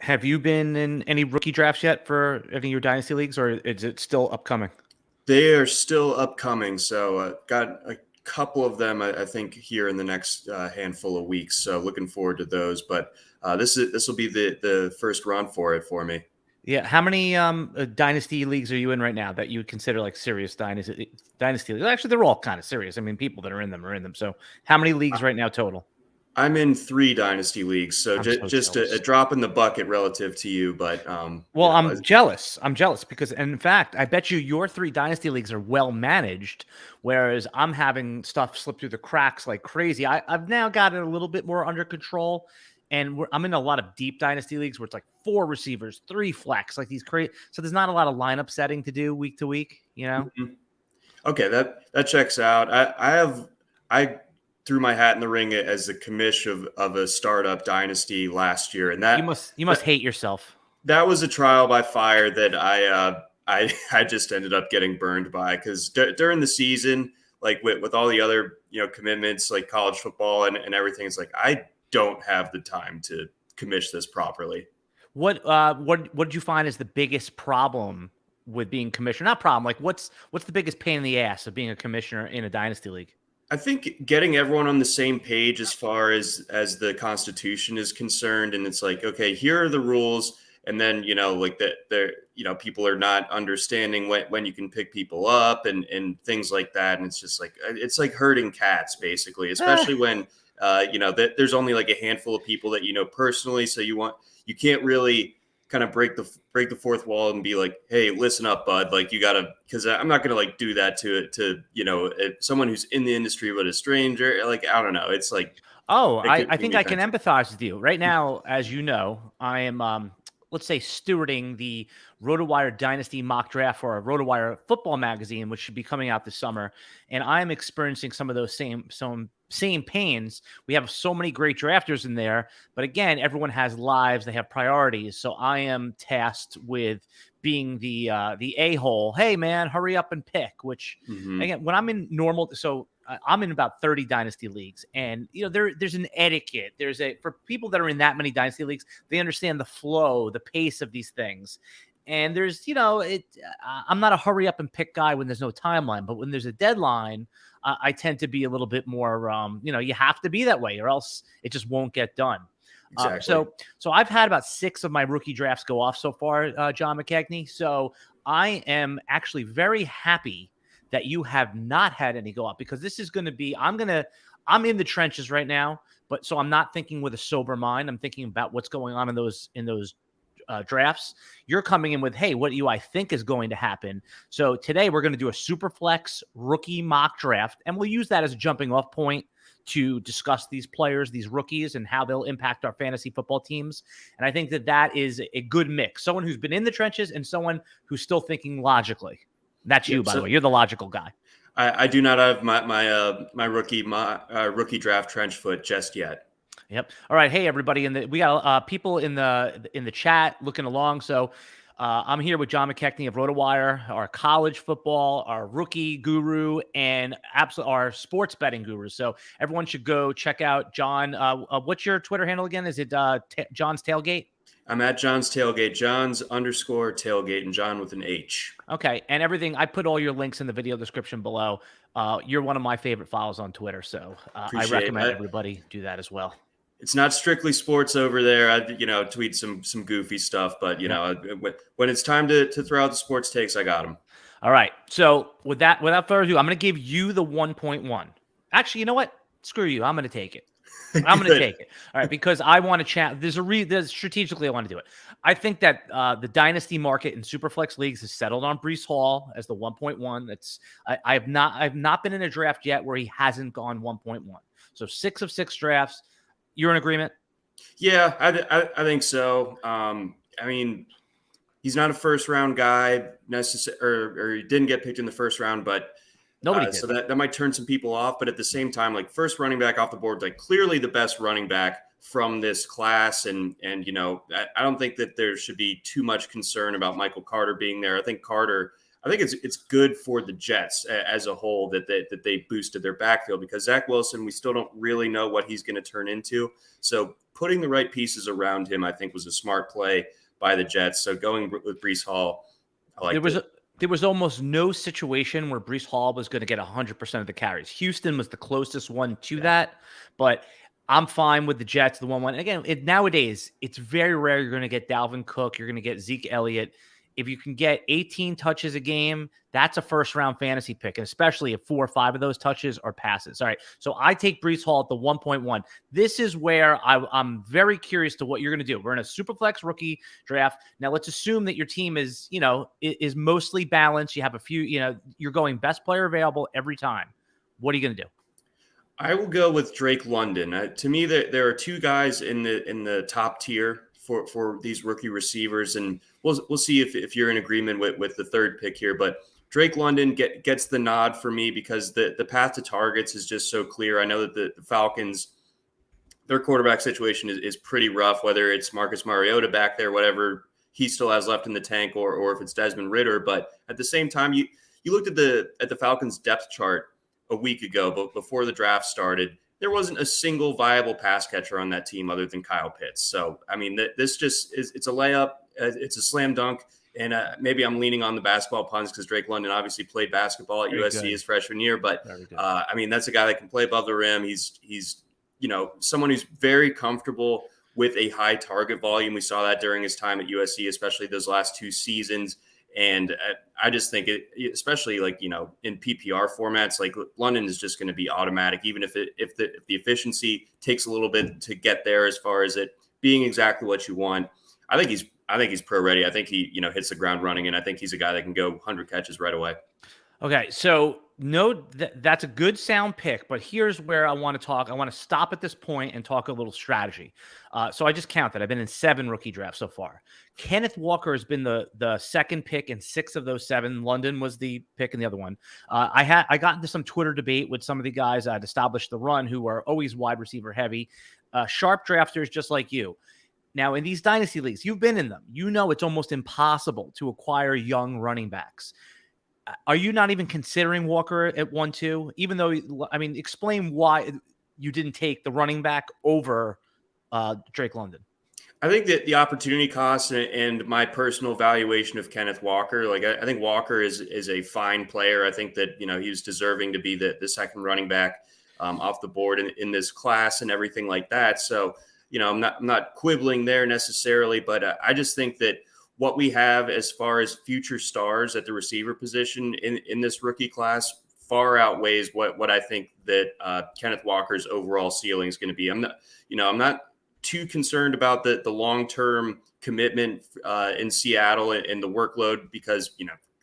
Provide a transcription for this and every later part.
Have you been in any rookie drafts yet for any of your dynasty leagues, or is it still upcoming? They are still upcoming, so got a couple of them, I think, here in the next handful of weeks. So looking forward to those. But this will be the first run for it for me. Yeah. How many dynasty leagues are you in right now that you would consider like serious dynasty leagues? Actually, they're all kind of serious. I mean, people that are in them are in them. So how many leagues right now total? I'm in 3 dynasty leagues, so I'm so just jealous. a drop in the bucket relative to you. But Well, I'm jealous. I'm jealous because, and in fact, I bet you your 3 dynasty leagues are well managed, whereas I'm having stuff slip through the cracks like crazy. I've now got it a little bit more under control, and I'm in a lot of deep dynasty leagues where it's like 4 receivers, 3 flex, like these crazy. So there's not a lot of lineup setting to do week to week. You know. Mhm. Okay, that checks out. I threw my hat in the ring as the commish of a startup dynasty last year, and You must hate yourself. that was a trial by fire that I just ended up getting burned by because during the season, like with all the other commitments like college football and everything, it's like I don't have the time to commish this properly. What did you find is the biggest problem with being commissioner? Not problem. Like what's the biggest pain in the ass of being a commissioner in a dynasty league? I think getting everyone on the same page as far as the Constitution is concerned, and it's like, okay, here are the rules, and then like that, there, people are not understanding when you can pick people up and things like that, and it's like herding cats basically, especially when there's only like a handful of people that you know personally, so you can't really kind of break the fourth wall and be like, hey, listen up, bud, like you gotta, because I'm not gonna like do that to someone who's in the industry but a stranger. Like, I don't know, it's like, I think I can empathize with you right now. As you know, I am let's say stewarding the RotoWire Dynasty mock draft for a RotoWire football magazine, which should be coming out this summer, and I'm experiencing some of those same pains. We have so many great drafters in there, but again, everyone has lives, they have priorities. So I am tasked with being the a-hole. Hey man, hurry up and pick. Which again, when I'm in normal, so I'm in about 30 dynasty leagues, and there's an etiquette. For people that are in that many dynasty leagues, they understand the flow, the pace of these things. And there's, I'm not a hurry up and pick guy when there's no timeline, but when there's a deadline, I tend to be a little bit more, you have to be that way or else it just won't get done. exactly. So I've had about 6 of my rookie drafts go off so far, John McKechnie. So I am actually very happy that you have not had any go off, because this is going to be, I'm in the trenches right now, but so I'm not thinking with a sober mind. I'm thinking about what's going on in those drafts. You're coming in with, hey, what do I think is going to happen? So today we're going to do a Superflex rookie mock draft, and we'll use that as a jumping off point to discuss these players, these rookies, and how they'll impact our fantasy football teams. And I think that is a good mix. Someone who's been in the trenches and someone who's still thinking logically. That's you, by the way. You're the logical guy. I do not have my rookie draft trench foot just yet. Yep. All right. Hey, everybody. We got people in the chat looking along. So I'm here with John McKechnie of RotoWire, our college football, our rookie guru, and our sports betting guru. So everyone should go check out John. What's your Twitter handle again? Is it John's Tailgate? I'm at John's Tailgate, John's_tailgate, and John with an H. Okay. And everything, I put all your links in the video description below. You're one of my favorite follows on Twitter. So I recommend everybody do that as well. It's not strictly sports over there. I tweet some goofy stuff, but when it's time to throw out the sports takes, I got them. All right. So without further ado, I'm going to give you the 1.1. Actually, you know what? Screw you. I'm going to take it. I'm going to take it. All right, because I want to chat. There's strategically I want to do it. I think that the dynasty market in Superflex leagues has settled on Breece Hall as the 1.1. That's I've not been in a draft yet where he hasn't gone 1.1. So 6 of 6 drafts. You're in agreement? Yeah, I think so. I mean, he's not a first round guy or he didn't get picked in the first round, but nobody did. So that might turn some people off. But at the same time, like first running back off the board, like clearly the best running back from this class. And I don't think that there should be too much concern about Michael Carter being there. I think Carter I think it's good for the Jets as a whole that they boosted their backfield, because Zach Wilson, we still don't really know what he's going to turn into. So putting the right pieces around him, I think, was a smart play by the Jets. So going with Breece Hall, I like it. There was almost no situation where Breece Hall was going to get 100% of the carries. Houston was the closest one to that, but I'm fine with the Jets, the 1-1. Again, nowadays, it's very rare you're going to get Dalvin Cook. You're going to get Zeke Elliott. If you can get 18 touches a game, that's a first-round fantasy pick, and especially if 4 or 5 of those touches are passes. All right, so I take Breece Hall at the 1.1. This is where I'm very curious to what you're going to do. We're in a Superflex rookie draft. Now, let's assume that your team is mostly balanced. You have a few, you're going best player available every time. What are you going to do? I will go with Drake London. To me, there are 2 guys in the top tier for these rookie receivers, and we'll see if you're in agreement with the third pick here. But Drake London gets the nod for me because the path to targets is just so clear. I know that the Falcons, their quarterback situation is pretty rough, whether it's Marcus Mariota back there, whatever he still has left in the tank, or if it's Desmond Ridder. But at the same time, you looked at the Falcons depth chart a week ago, but before the draft started, there wasn't a single viable pass catcher on that team other than Kyle Pitts. So, I mean, this just it's a layup. It's a slam dunk. And maybe I'm leaning on the basketball puns because Drake London obviously played basketball at USC his freshman year. But, I mean, that's a guy that can play above the rim. He's someone who's very comfortable with a high target volume. We saw that during his time at USC, especially those last 2 seasons. And I just think especially in PPR formats, like London is just going to be automatic, even if the efficiency takes a little bit to get there as far as it being exactly what you want. I think he's pro ready. I think he hits the ground running, and I think he's a guy that can go 100 catches right away. Okay, so that's a good sound pick, but here's where I want to talk. I want to stop at this point and talk a little strategy. So I just counted. I've been in 7 rookie drafts so far. Kenneth Walker has been the second pick in 6 of those 7. London was the pick in the other one. I got into some Twitter debate with some of the guys I'd established the run who are always wide receiver heavy, sharp drafters just like you. Now, in these dynasty leagues, you've been in them. It's almost impossible to acquire young running backs. Are you not even considering Walker at 1-2? Even though, explain why you didn't take the running back over Drake London. I think that the opportunity cost and my personal valuation of Kenneth Walker, I think Walker is a fine player. I think that, he was deserving to be the second running back off the board in this class and everything like that. So, I'm not quibbling there necessarily, but I just think that what we have as far as future stars at the receiver position in this rookie class far outweighs what I think that Kenneth Walker's overall ceiling is going to be. I'm not too concerned about the long-term commitment in Seattle and the workload because,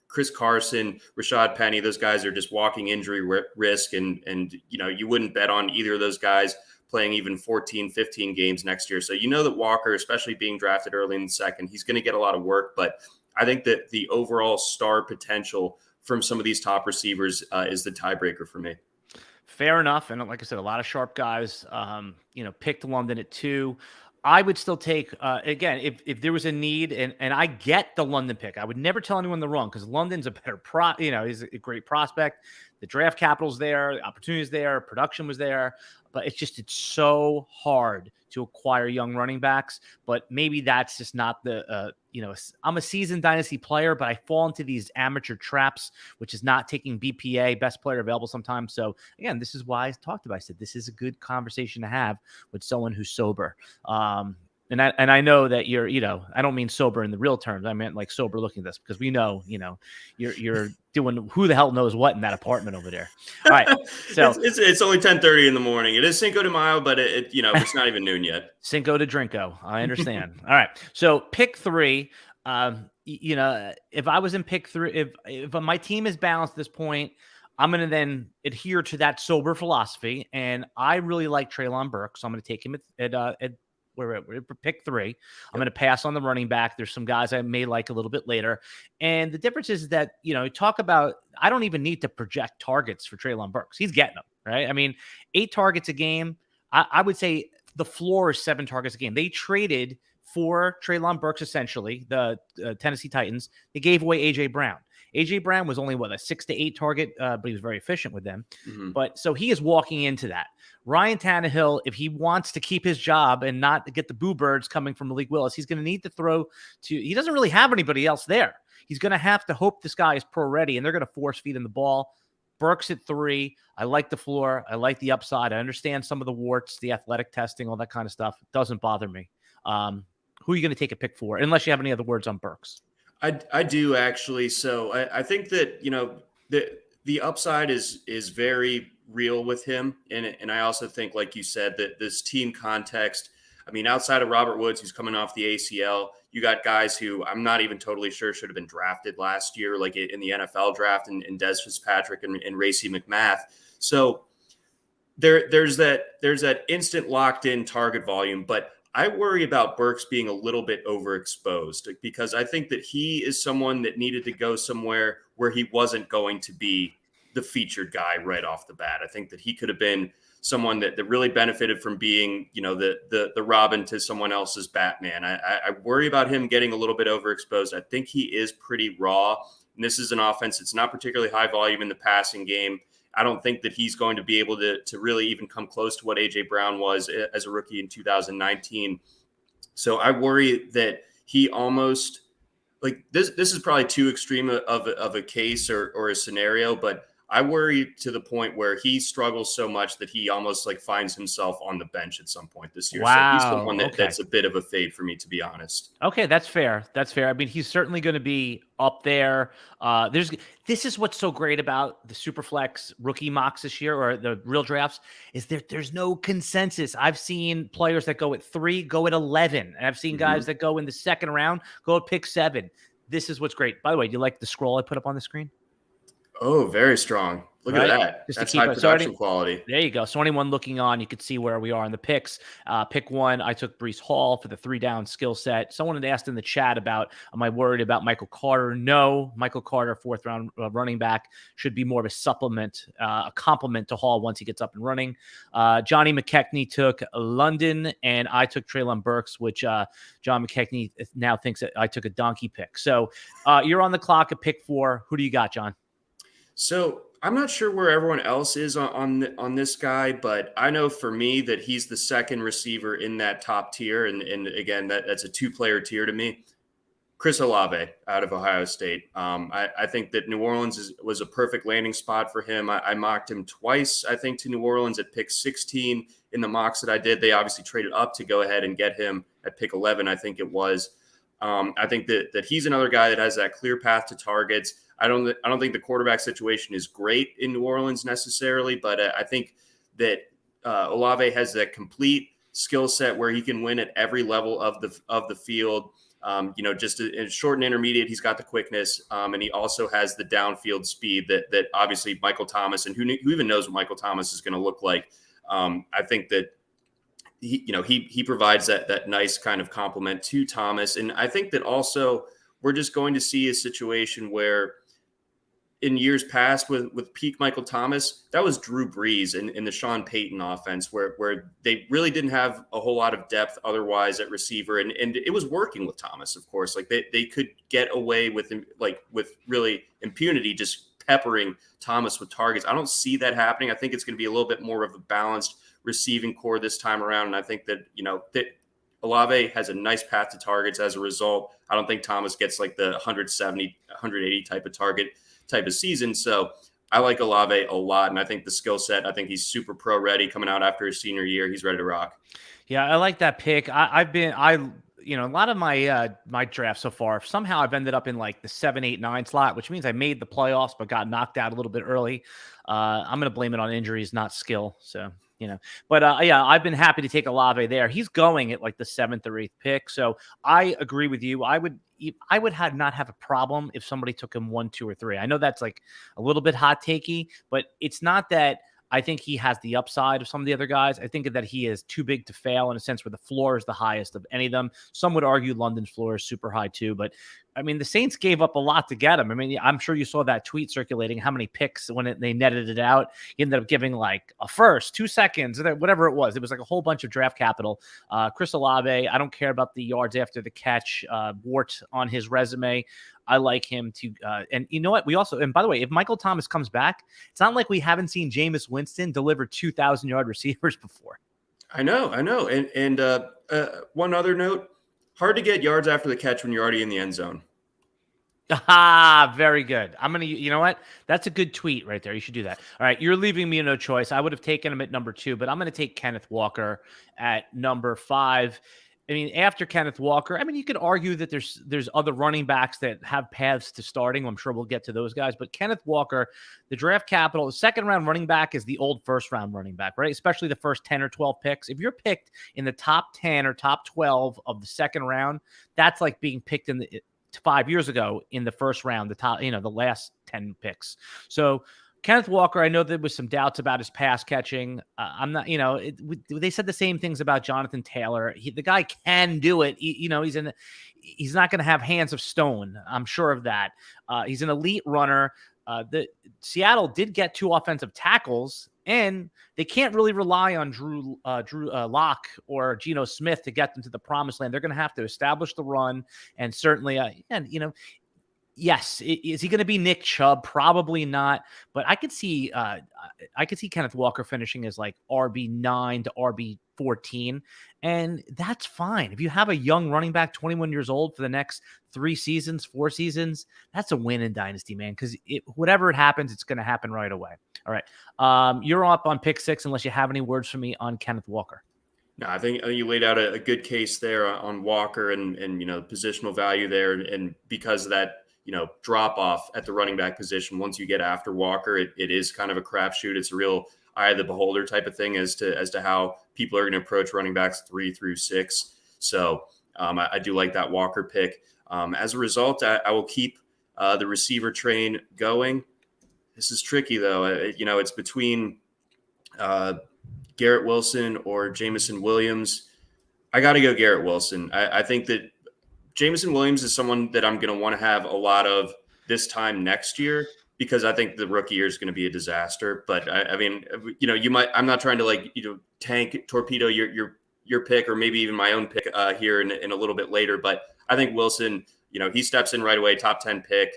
Chris Carson, Rashad Penny, those guys are just walking injury risk. And you wouldn't bet on either of those guys playing even 14, 15 games next year. So that Walker, especially being drafted early in the second, he's going to get a lot of work. But I think that the overall star potential from some of these top receivers is the tiebreaker for me. Fair enough. And like I said, a lot of sharp guys, picked London at 2. I would still take, again, if there was a need, and I get the London pick, I would never tell anyone the wrong because London's a better he's a great prospect. The draft capital's there, the opportunity's there, production was there, but it's so hard to acquire young running backs. But maybe that's just not I'm a seasoned dynasty player, but I fall into these amateur traps, which is not taking BPA, best player available sometimes. So again, this is why I talked about, I said, this is a good conversation to have with someone who's sober. And I know that you're, I don't mean sober in the real terms. I meant like sober looking at this because we know, you're doing who the hell knows what in that apartment over there. All right. So it's only 10:30 in the morning. It is Cinco de Mayo, but it's not even noon yet. Cinco de Drinko. I understand. All right. So pick 3, if I was in pick 3, if my team is balanced at this point, I'm going to then adhere to that sober philosophy. And I really like Treylon Burks. So I'm going to take him at we're pick 3. I'm going to pass on the running back. There's some guys I may like a little bit later. And the difference is that, talk about, I don't even need to project targets for Treylon Burks. He's getting them, right? 8 targets a game. I would say the floor is 7 targets a game. They traded for Treylon Burks, essentially, the Tennessee Titans, they gave away A.J. Brown. A.J. Brown was only, a 6 to 8 target, but he was very efficient with them. Mm-hmm. But so he is walking into that. Ryan Tannehill, if he wants to keep his job and not to get the boo birds coming from Malik Willis, he's going to need to throw to – he doesn't really have anybody else there. He's going to have to hope this guy is pro ready, and they're going to force feed him the ball. Burks at 3. I like the floor. I like the upside. I understand some of the warts, the athletic testing, all that kind of stuff. It doesn't bother me. Who are you going to take a pick for, unless you have any other words on Burks? I do, actually. So I think that, the upside is very real with him. And I also think, like you said, that this team context, I mean, outside of Robert Woods, who's coming off the ACL, you got guys who I'm not even totally sure should have been drafted last year, like in the NFL draft, and Des Fitzpatrick and Racey McMath. So there's that instant locked in target volume, but I worry about Burks being a little bit overexposed, because I think that he is someone that needed to go somewhere where he wasn't going to be the featured guy right off the bat. I think that he could have been someone that really benefited from being, the Robin to someone else's Batman. I worry about him getting a little bit overexposed. I think he is pretty raw. And this is an offense that's not particularly high volume in the passing game. I don't think that he's going to be able to really even come close to what A.J. Brown was as a rookie in 2019. So I worry that he almost this is probably too extreme of a case or a scenario, but I worry to the point where he struggles so much that he almost finds himself on the bench at some point this year. Wow. So he's the one that's a bit of a fade for me, to be honest. Okay, that's fair. That's fair. I mean, he's certainly going to be up there. This is what's so great about the Superflex rookie mocks this year, or the real drafts, is there's no consensus. I've seen players that go at 3, go at 11. And I've seen guys that go in the second round, go at pick 7. This is what's great. By the way, do you like the scroll I put up on the screen? Oh, very strong. Look at that. That's high production quality. There you go. So anyone looking on, you could see where we are in the picks. Pick 1, I took Breece Hall for the 3-down skill set. Someone had asked in the chat about, am I worried about Michael Carter? No. Michael Carter, 4th-round running back, should be more of a supplement, a complement to Hall once he gets up and running. Johnny McKechnie took London, and I took Treylon Burks, which John McKechnie now thinks that I took a donkey pick. So you're on the clock at pick 4. Who do you got, John? So I'm not sure where everyone else is on this guy, but I know for me that he's the second receiver in that top tier. And again, that's a 2-player tier to me. Chris Olave out of Ohio State. I think that New Orleans was a perfect landing spot for him. I mocked him twice, I think, to New Orleans at pick 16 in the mocks that I did. They obviously traded up to go ahead and get him at pick 11, I think it was. I think that he's another guy that has that clear path to targets. I don't think the quarterback situation is great in New Orleans necessarily, but I think that Olave has that complete skill set where he can win at every level of the field. Just in short and intermediate, he's got the quickness, and he also has the downfield speed that obviously Michael Thomas, and who even knows what Michael Thomas is going to look like. I think that he provides that nice kind of complement to Thomas. And I think that also we're just going to see a situation where in years past with peak Michael Thomas, that was Drew Brees in the Sean Payton offense where they really didn't have a whole lot of depth otherwise at receiver. And it was working with Thomas, of course. They could get away with really impunity, just peppering Thomas with targets. I don't see that happening. I think it's going to be a little bit more of a balanced receiving core this time around. And I think that, that Olave has a nice path to targets as a result. I don't think Thomas gets the 170, 180 type of season. So I like Olave a lot. And I think the skill set, I think he's super pro ready coming out after his senior year. He's ready to rock. Yeah, I like that pick. A lot of my drafts so far, somehow I've ended up in the 7, 8, 9 slot, which means I made the playoffs, but got knocked out a little bit early. I'm going to blame it on injuries, not skill. So, but I've been happy to take Olave there. He's going at the 7th or 8th pick. So I agree with you. I would not have a problem if somebody took him 1, 2, or 3. I know that's a little bit hot takey, but it's not that I think he has the upside of some of the other guys. I think that he is too big to fail in a sense where the floor is the highest of any of them. Some would argue London's floor is super high too, but I mean, the Saints gave up a lot to get him. I mean, I'm sure you saw that tweet circulating, how many picks when they netted it out. He ended up giving like a first, 2 seconds, whatever it was. It was like a whole bunch of draft capital. Chris Olave, I don't care about the yards after the catch, wart on his resume. I like him to, and you know what? We also, and by the way, if Michael Thomas comes back, it's not like we haven't seen Jameis Winston deliver 2,000-yard receivers before. I know. And one other note, hard to get yards after the catch when you're already in the end zone. Ah, very good. You know what? That's a good tweet right there. You should do that. All right. You're leaving me no choice. I would have taken him at number 2, but I'm going to take Kenneth Walker at number 5. I mean, after Kenneth Walker, I mean, you could argue that there's other running backs that have paths to starting. I'm sure we'll get to those guys, but Kenneth Walker, the draft capital, the second round running back is the old first round running back, right? Especially the first 10 or 12 picks. If you're picked in the top 10 or top 12 of the second round, that's like being picked in the 5 years ago in the first round, the last 10 picks. So Kenneth Walker, I know there was some doubts about his pass catching. I'm not, they said the same things about Jonathan Taylor. The guy can do it. He's not going to have hands of stone. I'm sure of that. He's an elite runner. The Seattle did get 2 offensive tackles, and they can't really rely on Drew Lock or Geno Smith to get them to the promised land. They're going to have to establish the run, and certainly, yes, is he going to be Nick Chubb? Probably not, but I could see Kenneth Walker finishing as like RB9 to RB14, and that's fine. If you have a young running back, 21 years old, for the next 4 seasons, that's a win in Dynasty, man, because whatever it happens, it's going to happen right away. All right. You're up on pick 6 unless you have any words for me on Kenneth Walker. No, I think you laid out a good case there on Walker and positional value there. And because of that, drop off at the running back position, once you get after Walker, it is kind of a crapshoot. It's a real eye of the beholder type of thing as to how people are going to approach running backs 3 through 6. So I do like that Walker pick. As a result, I will keep the receiver train going. This is tricky though. It's between Garrett Wilson or Jameson Williams. I got to go Garrett Wilson. I think that Jameson Williams is someone that I'm going to want to have a lot of this time next year, because I think the rookie year is going to be a disaster. But I mean, I'm not trying to torpedo your pick, or maybe even my own pick here in a little bit later. But I think Wilson, he steps in right away, top 10 pick.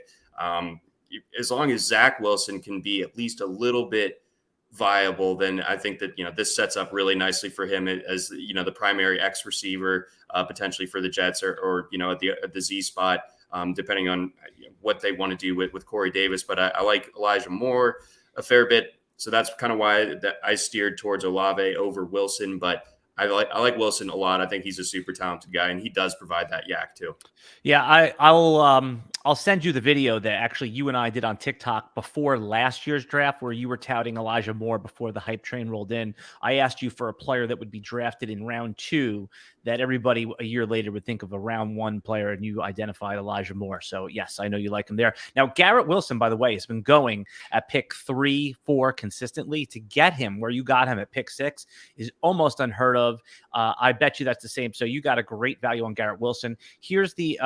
As long as Zach Wilson can be at least a little bit viable, then I think that this sets up really nicely for him as the primary X receiver, potentially for the Jets, or at the Z spot, depending on what they want to do with Corey Davis. But I like Elijah Moore a fair bit, so that's kind of why that I steered towards Olave over Wilson. But I like Wilson a lot. I think he's a super talented guy, and he does provide that yak too. Yeah, I'll send you the video that actually you and I did on TikTok before last year's draft, where you were touting Elijah Moore before the hype train rolled in. I asked you for a player that would be drafted in round 2 that everybody a year later would think of a round 1 player, and you identified Elijah Moore. So yes, I know you like him there. Now, Garrett Wilson, by the way, has been going at pick 3, 4 consistently. To get him where you got him at pick 6 is almost unheard of. I bet you that's the same. So you got a great value on Garrett Wilson. Here's the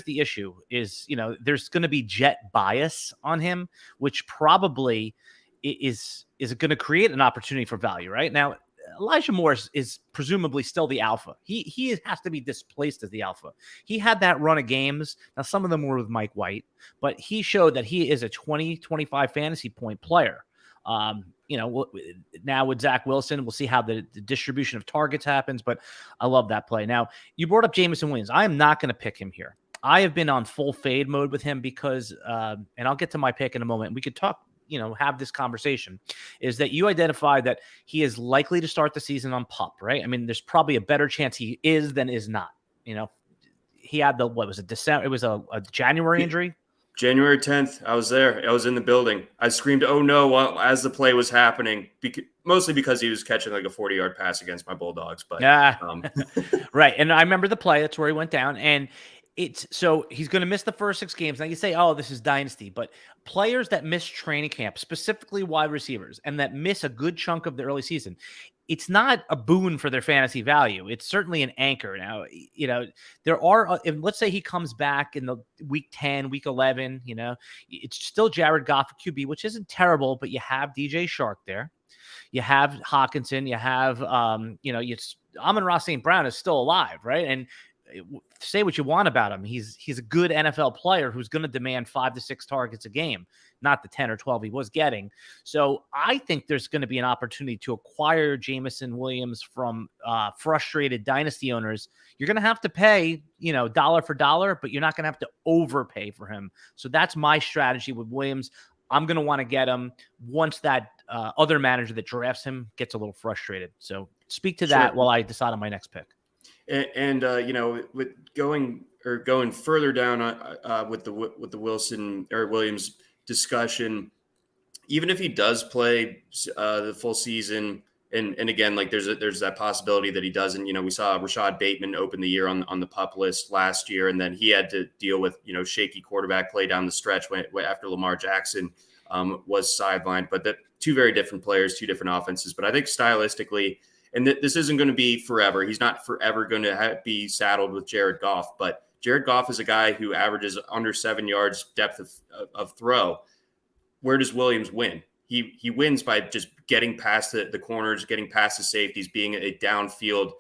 issue is, there's going to be jet bias on him, which probably is going to create an opportunity for value right now. Elijah Moore is presumably still the alpha. He has to be displaced as the alpha. He had that run of games. Now, some of them were with Mike White, but he showed that he is a 20-25 fantasy point player. Now with Zach Wilson, we'll see how the distribution of targets happens, but I love that play. Now, you brought up Jameson Williams. I am not going to pick him here. I have been on full fade mode with him because, and I'll get to my pick in a moment. We could talk, have this conversation, is that you identified that he is likely to start the season on PUP, right? I mean, there's probably a better chance he is than is not. He had December? It was a January injury. January 10th, I was there. I was in the building. I screamed, "Oh no!" as the play was happening, mostly because he was catching like a 40-yard pass against my Bulldogs. But right, and I remember the play. That's where he went down, and so he's going to miss the first 6 games. Now you say, "Oh, this is Dynasty," but players that miss training camp, specifically wide receivers, and that miss a good chunk of the early season, it's not a boon for their fantasy value. It's certainly an anchor. Now, there are, let's say he comes back in the week 10, week 11, it's still Jared Goff QB, which isn't terrible, but you have DJ Shark there. You have Hawkinson. You have, Amon-Ra St. Brown is still alive, right? And say what you want about him. He's a good NFL player who's going to demand 5 to 6 targets a game, not the 10 or 12 he was getting. So I think there's going to be an opportunity to acquire Jameson Williams from frustrated dynasty owners. You're going to have to pay, dollar for dollar, but you're not going to have to overpay for him. So that's my strategy with Williams. I'm going to want to get him once that other manager that drafts him gets a little frustrated. So speak to that while I decide on my next pick. And with going further down with the Wilson or Williams discussion, even if he does play the full season, and again, like there's that possibility that he doesn't. We saw Rashad Bateman open the year on the PUP list last year, and then he had to deal with shaky quarterback play down the stretch after Lamar Jackson was sidelined. But that two very different players, two different offenses. But I think stylistically. And this isn't going to be forever. He's not forever going to be saddled with Jared Goff. But Jared Goff is a guy who averages under 7 yards depth of throw. Where does Williams win? He wins by just getting past the corners, getting past the safeties, being a downfield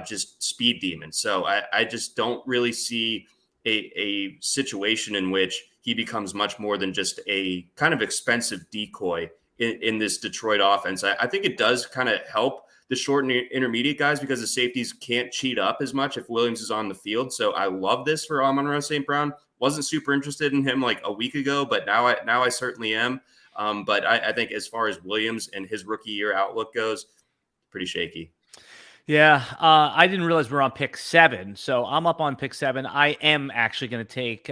just speed demon. So I just don't really see a situation in which he becomes much more than just a kind of expensive decoy in this Detroit offense. I think it does kind of help the short and intermediate guys because the safeties can't cheat up as much if Williams is on the field. So I love this for Amon-Ra St. Brown. Wasn't super interested in him like a week ago, but now I certainly am. But I think as far as Williams and his rookie year outlook goes, pretty shaky. Yeah, I didn't realize we're on pick 7, so I'm up on pick 7. I am actually going to take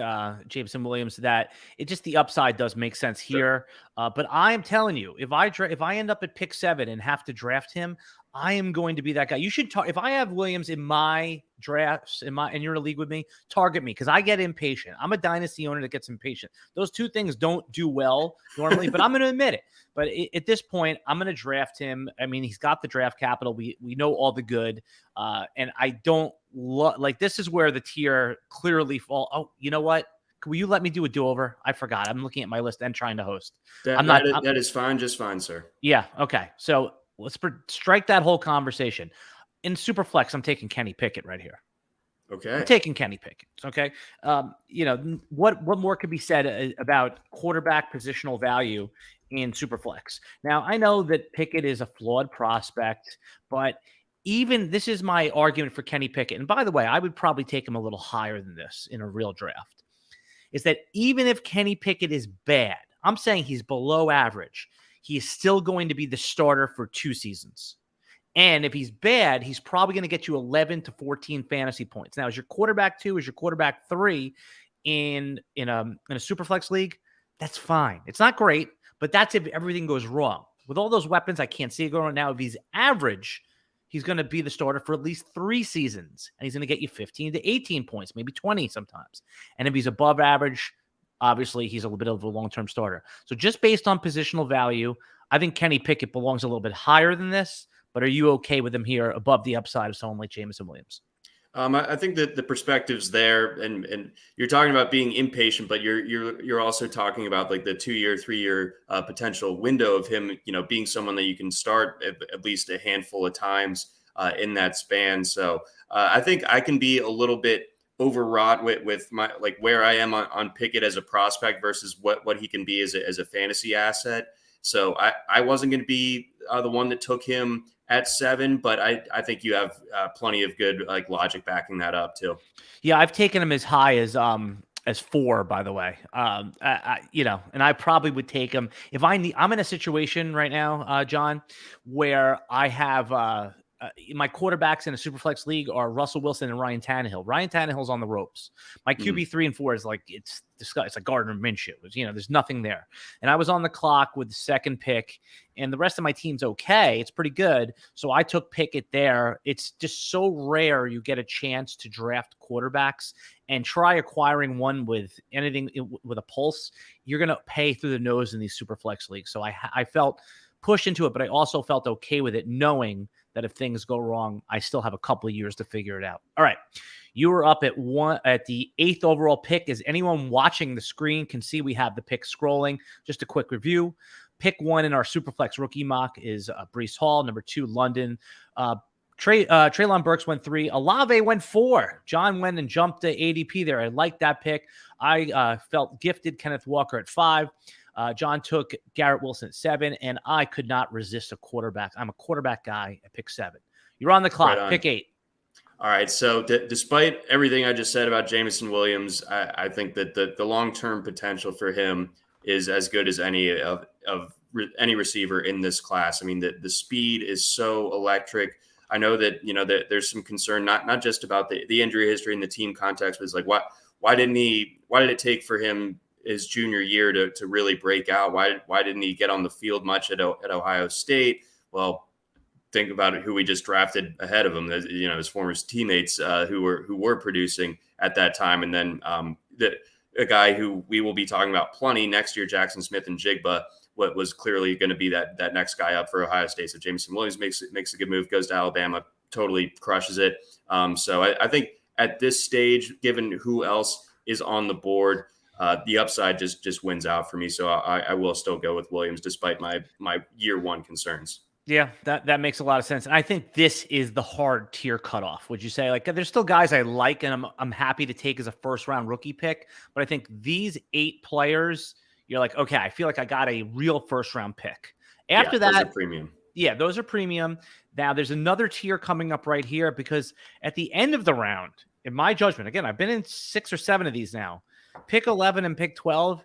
Jameson Williams. That it just the upside does make sense here, but I'm telling you, if I end up at pick 7 and have to draft him, I am going to be that guy. You should if I have Williams in my drafts and you're in a league with me, target me because I get impatient. I'm a dynasty owner that gets impatient. Those two things don't do well normally, but I'm going to admit it. But at this point, I'm going to draft him. I mean, he's got the draft capital. We know all the good, and I don't like this is where the tier clearly fall. Oh, you know what? Will you let me do a do-over? I forgot. I'm looking at my list and trying to host. That is fine, just fine, sir. Yeah. Okay. So let's strike that whole conversation. In Superflex, I'm taking Kenny Pickett right here. Okay. I'm taking Kenny Pickett. Okay. What more could be said about quarterback positional value in Superflex? Now, I know that Pickett is a flawed prospect, but even this is my argument for Kenny Pickett. And by the way, I would probably take him a little higher than this in a real draft. Is that even if Kenny Pickett is bad, I'm saying he's below average, he is still going to be the starter for 2 seasons. And if he's bad, he's probably going to get you 11 to 14 fantasy points. Now, is your quarterback 2, is your quarterback 3 in a Superflex league? That's fine. It's not great, but that's if everything goes wrong. With all those weapons, I can't see it going on now. If he's average, he's going to be the starter for at least 3 seasons, and he's going to get you 15 to 18 points, maybe 20 sometimes. And if he's above average, obviously he's a little bit of a long-term starter. So just based on positional value, I think Kenny Pickett belongs a little bit higher than this. But are you okay with him here above the upside of someone like Jameson Williams? I think that the perspective's there, and you're talking about being impatient, but you're also talking about like the 2-year, 3-year potential window of him, being someone that you can start at least a handful of times in that span. So I think I can be a little bit overwrought with my like where I am on Pickett as a prospect versus what he can be as a fantasy asset. So I wasn't going to be the one that took him at 7, but I think you have plenty of good like logic backing that up too. Yeah, I've taken him as high as 4, by the way. And I probably would take him if I'm in a situation right now, John, where I have my quarterbacks in a Superflex league are Russell Wilson and Ryan Tannehill. Ryan Tannehill's on the ropes. My QB 3 and 4 is like it's like Gardner Minshew. There's nothing there. And I was on the clock with the second pick, and the rest of my team's okay. It's pretty good. So I took Pickett there. It's just so rare you get a chance to draft quarterbacks and try acquiring one with anything with a pulse. You're going to pay through the nose in these Superflex leagues. So I felt pushed into it, but I also felt okay with it, knowing that if things go wrong, I still have a couple of years to figure it out. All right. You were up at the 8th overall pick. As anyone watching the screen can see, we have the pick scrolling. Just a quick review. Pick 1 in our Superflex rookie mock is Breece Hall. Number 2, London. Treylon Burks went 3. Olave went 4. John went and jumped to ADP there. I like that pick. I felt gifted Kenneth Walker at 5. John took Garrett Wilson at 7, and I could not resist a quarterback. I'm a quarterback guy at pick 7. You're on the clock. Right on. Pick 8. All right. So despite everything I just said about Jameson Williams, I think that the long-term potential for him is as good as any of any receiver in this class. I mean, the speed is so electric. I know that, that there's some concern, not just about the injury history and the team context, but it's like, why did it take for him his junior year to really break out? Why didn't he get on the field much at Ohio State? Well, think about it, who we just drafted ahead of him, his former teammates who were producing at that time. And then a guy who we will be talking about plenty next year, Jackson Smith and Jigba, what was clearly going to be that next guy up for Ohio State. So Jameson Williams makes a good move, goes to Alabama, totally crushes it. So I think at this stage, given who else is on the board, the upside just wins out for me. So I will still go with Williams despite my year one concerns. Yeah, that makes a lot of sense. And I think this is the hard tier cutoff. Would you say, like, there's still guys I like and I'm happy to take as a first round rookie pick, but I think these 8 players, you're like, okay, I feel like I got a real first round pick. After that, those are premium. Yeah, those are premium. Now there's another tier coming up right here, because at the end of the round, in my judgment, again, I've been in 6 or 7 of these now, pick 11 and pick 12.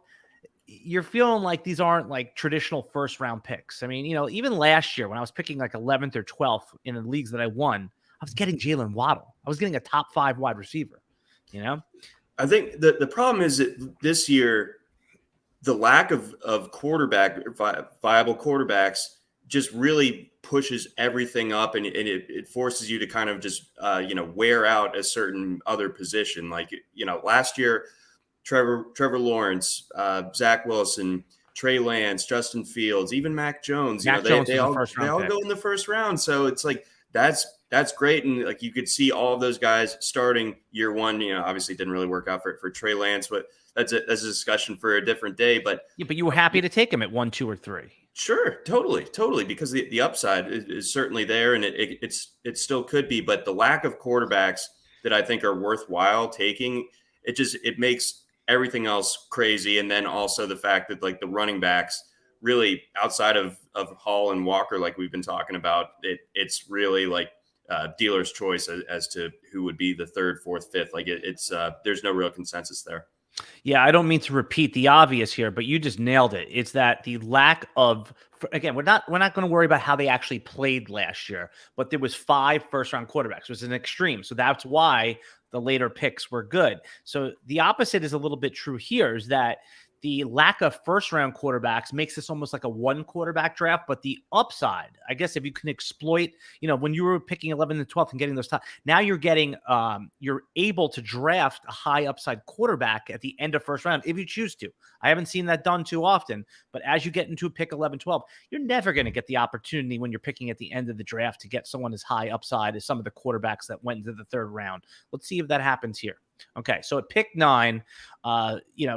You're feeling like these aren't like traditional first round picks. I mean, even last year when I was picking like 11th or 12th in the leagues that I won, I was getting Jalen Waddle. I was getting a top 5 wide receiver, I think the problem is that this year, the lack of viable quarterbacks just really pushes everything up, and it forces you to kind of just, wear out a certain other position. Like, last year, Trevor Lawrence, Zach Wilson, Trey Lance, Justin Fields, even Mac Jones. They all go in the first round. So it's like that's great, and like you could see all of those guys starting year one. Obviously it didn't really work out for Trey Lance, but that's a discussion for a different day. But you were happy to take him at 1, 2, or 3. Sure, totally, because the upside is certainly there, and it still could be. But the lack of quarterbacks that I think are worthwhile taking, it makes everything else crazy. And then also the fact that like the running backs really outside of Hall and Walker, like we've been talking about, it's really like dealer's choice as to who would be the 3rd, 4th, 5th. Like it's there's no real consensus there. Yeah, I don't mean to repeat the obvious here, but you just nailed it. It's that the lack of, again, we're not going to worry about how they actually played last year, but there was 5 first-round quarterbacks. It was an extreme. So that's why the later picks were good. So the opposite is a little bit true here, is that the lack of first-round quarterbacks makes this almost like a 1 quarterback draft, but the upside, I guess if you can exploit, when you were picking 11 and 12 and getting those top, now you're getting, you're able to draft a high upside quarterback at the end of first round if you choose to. I haven't seen that done too often, but as you get into pick 11, 12, you're never going to get the opportunity when you're picking at the end of the draft to get someone as high upside as some of the quarterbacks that went into the 3rd round. Let's see if that happens here. Okay, so at pick 9,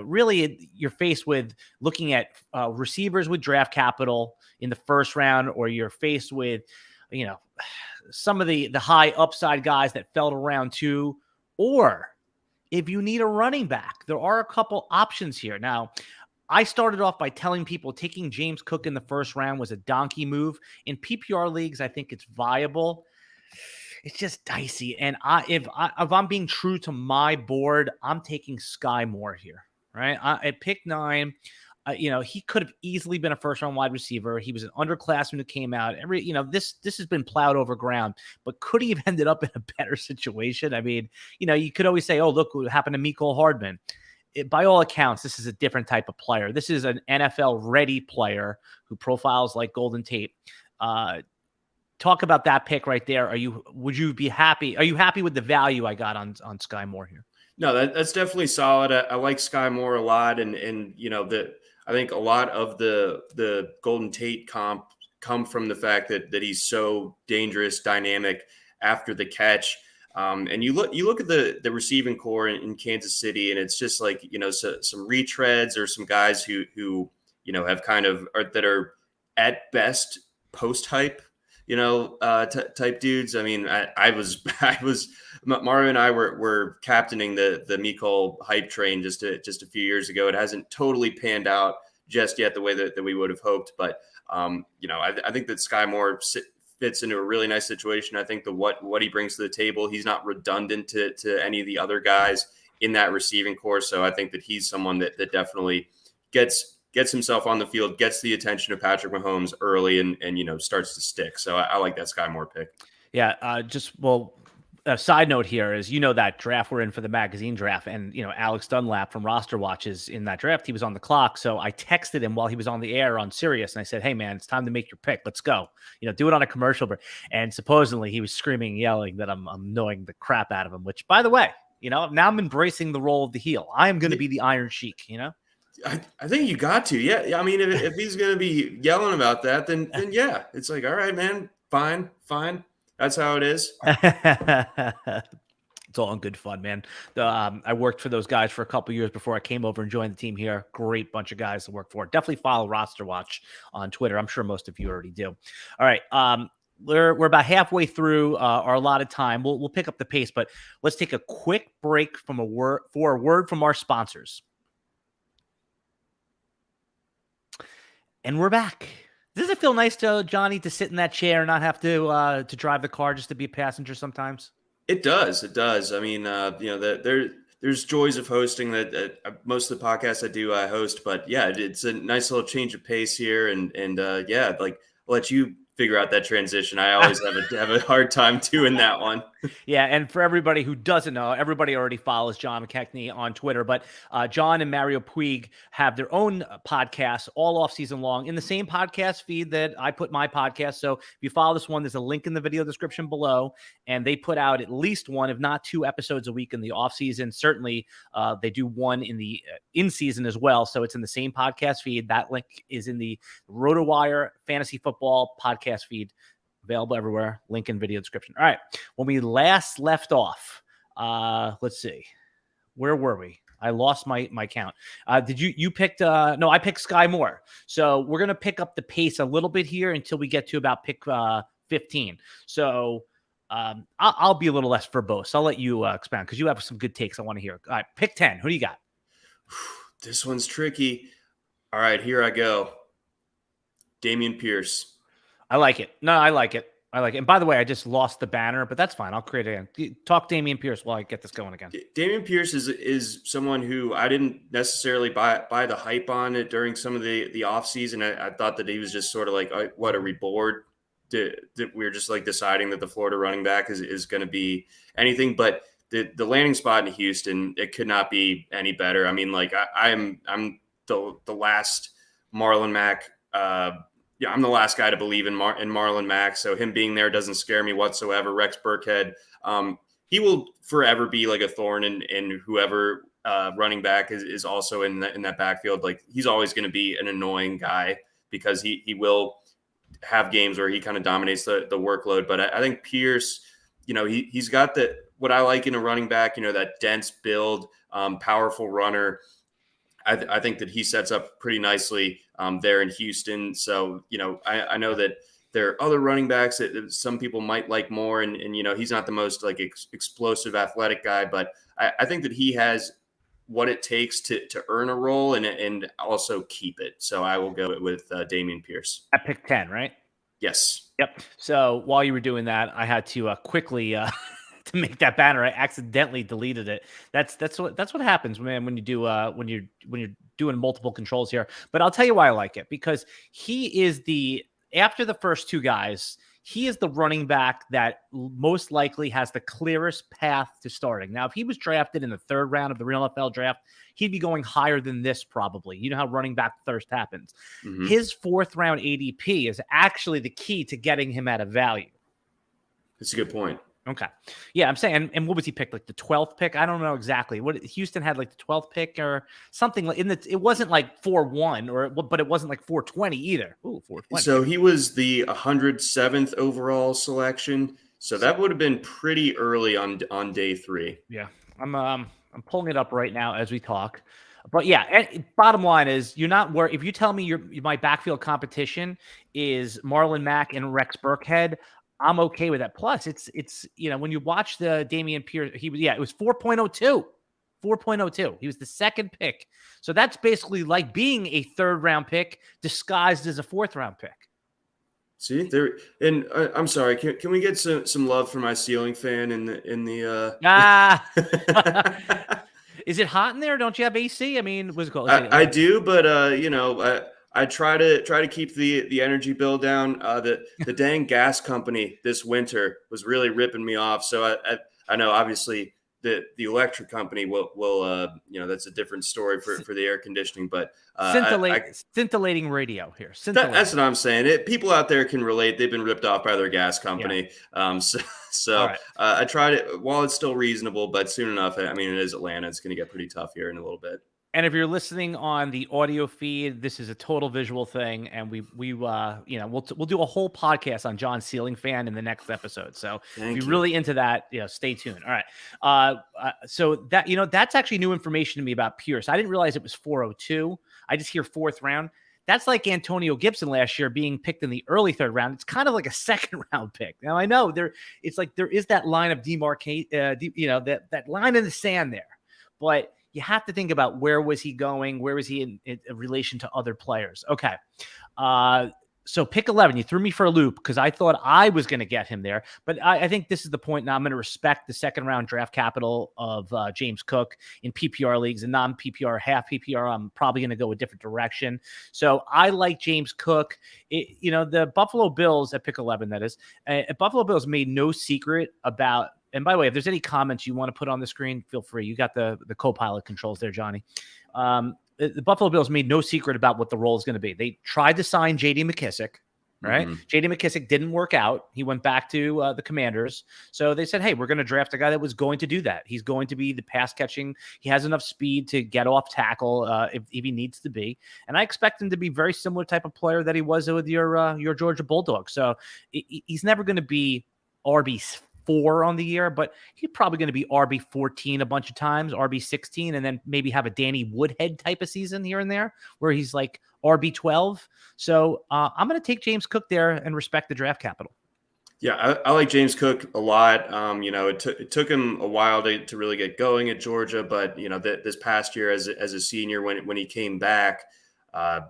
really you're faced with looking at receivers with draft capital in the 1st round, or you're faced with, some of the high upside guys that fell to round 2, or if you need a running back, there are a couple options here. Now, I started off by telling people taking James Cook in the 1st round was a donkey move. In PPR leagues, I think it's viable. It's just dicey. And if I'm being true to my board, I'm taking Sky Moore here, right? At pick 9, he could have easily been a first-round wide receiver. He was an underclassman who came out. This has been plowed over ground, but could he have ended up in a better situation? I mean, you could always say, oh, look what happened to Mecole Hardman. By all accounts, this is a different type of player. This is an NFL-ready player who profiles like Golden Tate. Talk about that pick right there. Are you happy with the value I got on Sky Moore here? No, that's definitely solid. I like Sky Moore a lot, and I think a lot of the Golden Tate comp come from the fact that he's so dangerous, dynamic after the catch. And you look at the receiving core in Kansas City, and it's just like, some retreads or some guys who have kind of that are at best post hype, type dudes. I mean, I was Mario and I were captaining the Mecole hype train just a few years ago. It hasn't totally panned out just yet the way that we would have hoped, but I think that Sky Moore fits into a really nice situation. I think what he brings to the table, he's not redundant to any of the other guys in that receiving core. So I think that he's someone that definitely gets himself on the field, gets the attention of Patrick Mahomes early, and starts to stick. So I like that Sky Moore pick. Yeah. A side note here is, that draft we're in for the magazine draft, and, Alex Dunlap from Roster Watch is in that draft. He was on the clock. So I texted him while he was on the air on Sirius, and I said, hey man, it's time to make your pick. Let's go, do it on a commercial break. And supposedly he was screaming, yelling that I'm annoying the crap out of him, which, by the way, now I'm embracing the role of the heel. I am going to be the Iron Sheik, I think you got to. Yeah. I mean, if he's going to be yelling about that, then yeah, it's like, all right, man, fine. That's how it is. It's all in good fun, man. I worked for those guys for a couple years before I came over and joined the team here. Great bunch of guys to work for. Definitely follow Roster Watch on Twitter. I'm sure most of you already do. All right. We're about halfway through our allotted time. We'll pick up the pace, but let's take a quick break for a word from our sponsors. And we're back. Does it feel nice, Johnny, to sit in that chair and not have to drive the car, just to be a passenger sometimes? It does. I mean, there's joys of hosting that most of the podcasts I do, I host. But yeah, it's a nice little change of pace here, and yeah, like I'll let you figure out that transition. I always have a hard time doing that one. Yeah, and for everybody who doesn't know, everybody already follows John McKechnie on Twitter, but John and Mario Puig have their own podcasts all off season long in the same podcast feed that I put my podcast. So if you follow this one, there's a link in the video description below, and they put out at least one, if not two episodes a week in the off season. Certainly they do one in the in season as well. So it's in the same podcast feed. That link is in the RotoWire Fantasy Football podcast feed. Available everywhere. Link in video description. All right. When we last left off, let's see. Where were we? I lost my count. Did you picked? No, I picked Sky Moore. So we're gonna pick up the pace a little bit here until we get to about pick 15. So I'll be a little less verbose. I'll let you expound because you have some good takes I want to hear. All right, pick 10. Who do you got? This one's tricky. All right, here I go. Dameon Pierce. I like it. No, I like it. And by the way, I just lost the banner, but that's fine. I'll create it again. Talk Dameon Pierce while I get this going again. Dameon Pierce is someone who I didn't necessarily buy the hype on it during some of the offseason. I thought that he was just sort of like, what, are we bored? We're just like deciding that the Florida running back is going to be anything. But the landing spot in Houston, it could not be any better. I mean, like I'm the last Marlon Mack I'm the last guy to believe in Marlon Mack, so him being there doesn't scare me whatsoever. Rex Burkhead, he will forever be like a thorn in whoever running back is also in that backfield. Like he's always going to be an annoying guy because he will have games where he kind of dominates the workload. But I think Pierce, he's got what I like in a running back, that dense build, powerful runner. I think that he sets up pretty nicely there in Houston. So, I know that there are other running backs that some people might like more. And he's not the most like explosive athletic guy, but I think that he has what it takes to earn a role and also keep it. So I will go with Dameon Pierce. I picked 10, right? Yes. Yep. So while you were doing that, I had to quickly to make that banner. I accidentally deleted it. That's what happens, man, when you do when you're doing multiple controls here. But I'll tell you why I like it, because he is after the first two guys, he is the running back that most likely has the clearest path to starting. Now, if he was drafted in the third round of the real NFL draft, he'd be going higher than this probably. You know how running back thirst happens. Mm-hmm. His fourth round ADP is actually the key to getting him at a value. That's a good point. Okay. Yeah, I'm saying, and what was he picked? Like the 12th pick? I don't know exactly. What Houston had, like the 12th pick or something like it wasn't like 4-1 but it wasn't like 420 either. Ooh, 420. So he was the 107th overall selection. So that would have been pretty early on day 3. Yeah. I'm pulling it up right now as we talk. But yeah, bottom line is you're not worried. If you tell me my backfield competition is Marlon Mack and Rex Burkhead, I'm okay with that. Plus, it's when you watch the Dameon Pierce, it was 4.02. 4.02. He was the second pick. So that's basically like being a third round pick disguised as a fourth round pick. See there, and I'm sorry. Can we get some love for my ceiling fan in the? Is it hot in there? Don't you have AC? I mean, what's it called? I do, but I try to keep the energy bill down. The dang gas company this winter was really ripping me off. So I know obviously the electric company will that's a different story for the air conditioning, but scintillating radio here. That's what I'm saying. People out there can relate. They've been ripped off by their gas company. Yeah. So I try to, while it's still reasonable, but soon enough, I mean, it is Atlanta. It's going to get pretty tough here in a little bit. And if you're listening on the audio feed, this is a total visual thing, and we'll do a whole podcast on John Ceiling Fan in the next episode. So if you're really into that, stay tuned. All right. So that that's actually new information to me about Pierce. I didn't realize it was 402. I just hear fourth round. That's like Antonio Gibson last year being picked in the early third round. It's kind of like a second round pick. Now I know there is that line of demarcate, that line in the sand there, but you have to think about where was he going? Where was he in relation to other players? Okay. So pick 11, you threw me for a loop because I thought I was going to get him there. But I think this is the point now. I'm going to respect the second round draft capital of James Cook in PPR leagues and non-PPR, half PPR. I'm probably going to go a different direction. So I like James Cook. The Buffalo Bills at pick 11, that is. Buffalo Bills made no secret about. And by the way, if there's any comments you want to put on the screen, feel free. You got the co-pilot controls there, Johnny. The Buffalo Bills made no secret about what the role is going to be. They tried to sign J.D. McKissick, right? Mm-hmm. J.D. McKissick didn't work out. He went back to the Commanders. So they said, hey, we're going to draft a guy that was going to do that. He's going to be the pass catching. He has enough speed to get off tackle if he needs to be. And I expect him to be very similar type of player that he was with your Georgia Bulldogs. So he's never going to be RB4 on the year, but he's probably going to be RB14 a bunch of times, RB16, and then maybe have a Danny Woodhead type of season here and there where he's like RB12. So I'm going to take James Cook there and respect the draft capital. Yeah, I like James Cook a lot. It took him a while to really get going at Georgia, but this past year as a senior when he came back,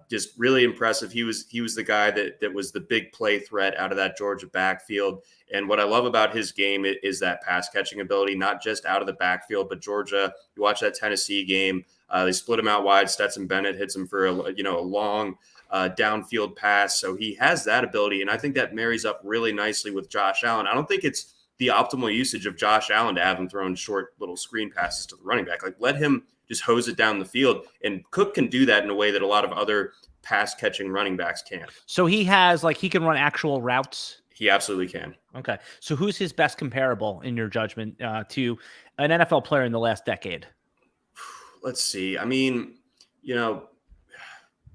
just really impressive. He was the guy that was the big play threat out of that Georgia backfield. And what I love about his game is that pass catching ability, not just out of the backfield, but Georgia. You watch that Tennessee game; they split him out wide. Stetson Bennett hits him for a long downfield pass. So he has that ability, and I think that marries up really nicely with Josh Allen. I don't think it's the optimal usage of Josh Allen to have him throwing short little screen passes to the running back. Like let him just hose it down the field. And Cook can do that in a way that a lot of other pass catching running backs can't. So he can run actual routes. He absolutely can. Okay. So who's his best comparable in your judgment to an NFL player in the last decade? Let's see. I mean, I'll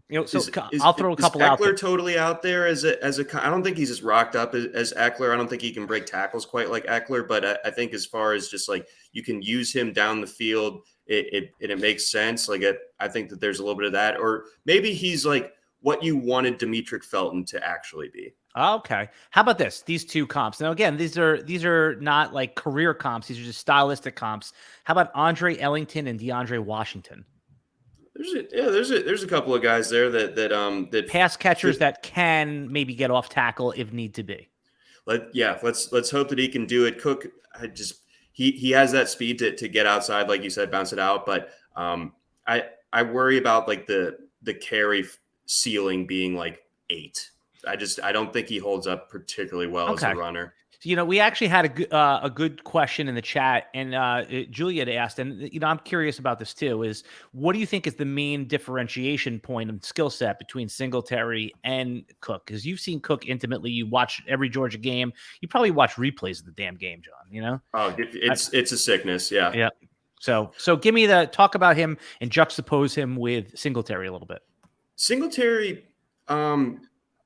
throw a couple out. Is Eckler totally out there as a? I don't think he's as rocked up as Eckler. I don't think he can break tackles quite like Eckler. But I think as far as just like you can use him down the field, it makes sense. Like I think that there's a little bit of that, or maybe he's like what you wanted Demetric Felton to actually be. Okay. How about this? These two comps. Now, again, these are not like career comps. These are just stylistic comps. How about Andre Ellington and DeAndre Washington? There's a couple of guys there that pass catchers that can maybe get off tackle if need to be. Let's hope that he can do it. Cook, he has that speed to get outside, like you said, bounce it out. But I worry about like the carry ceiling being like 8. I don't think he holds up particularly well as a runner. So, we actually had a good question in the chat, and Julia had asked, and I'm curious about this too. Is what do you think is the main differentiation point and skill set between Singletary and Cook? Because you've seen Cook intimately, you watch every Georgia game, you probably watch replays of the damn game, John. Oh, it's a sickness, yeah. Yeah. So give me talk about him and juxtapose him with Singletary a little bit. Singletary,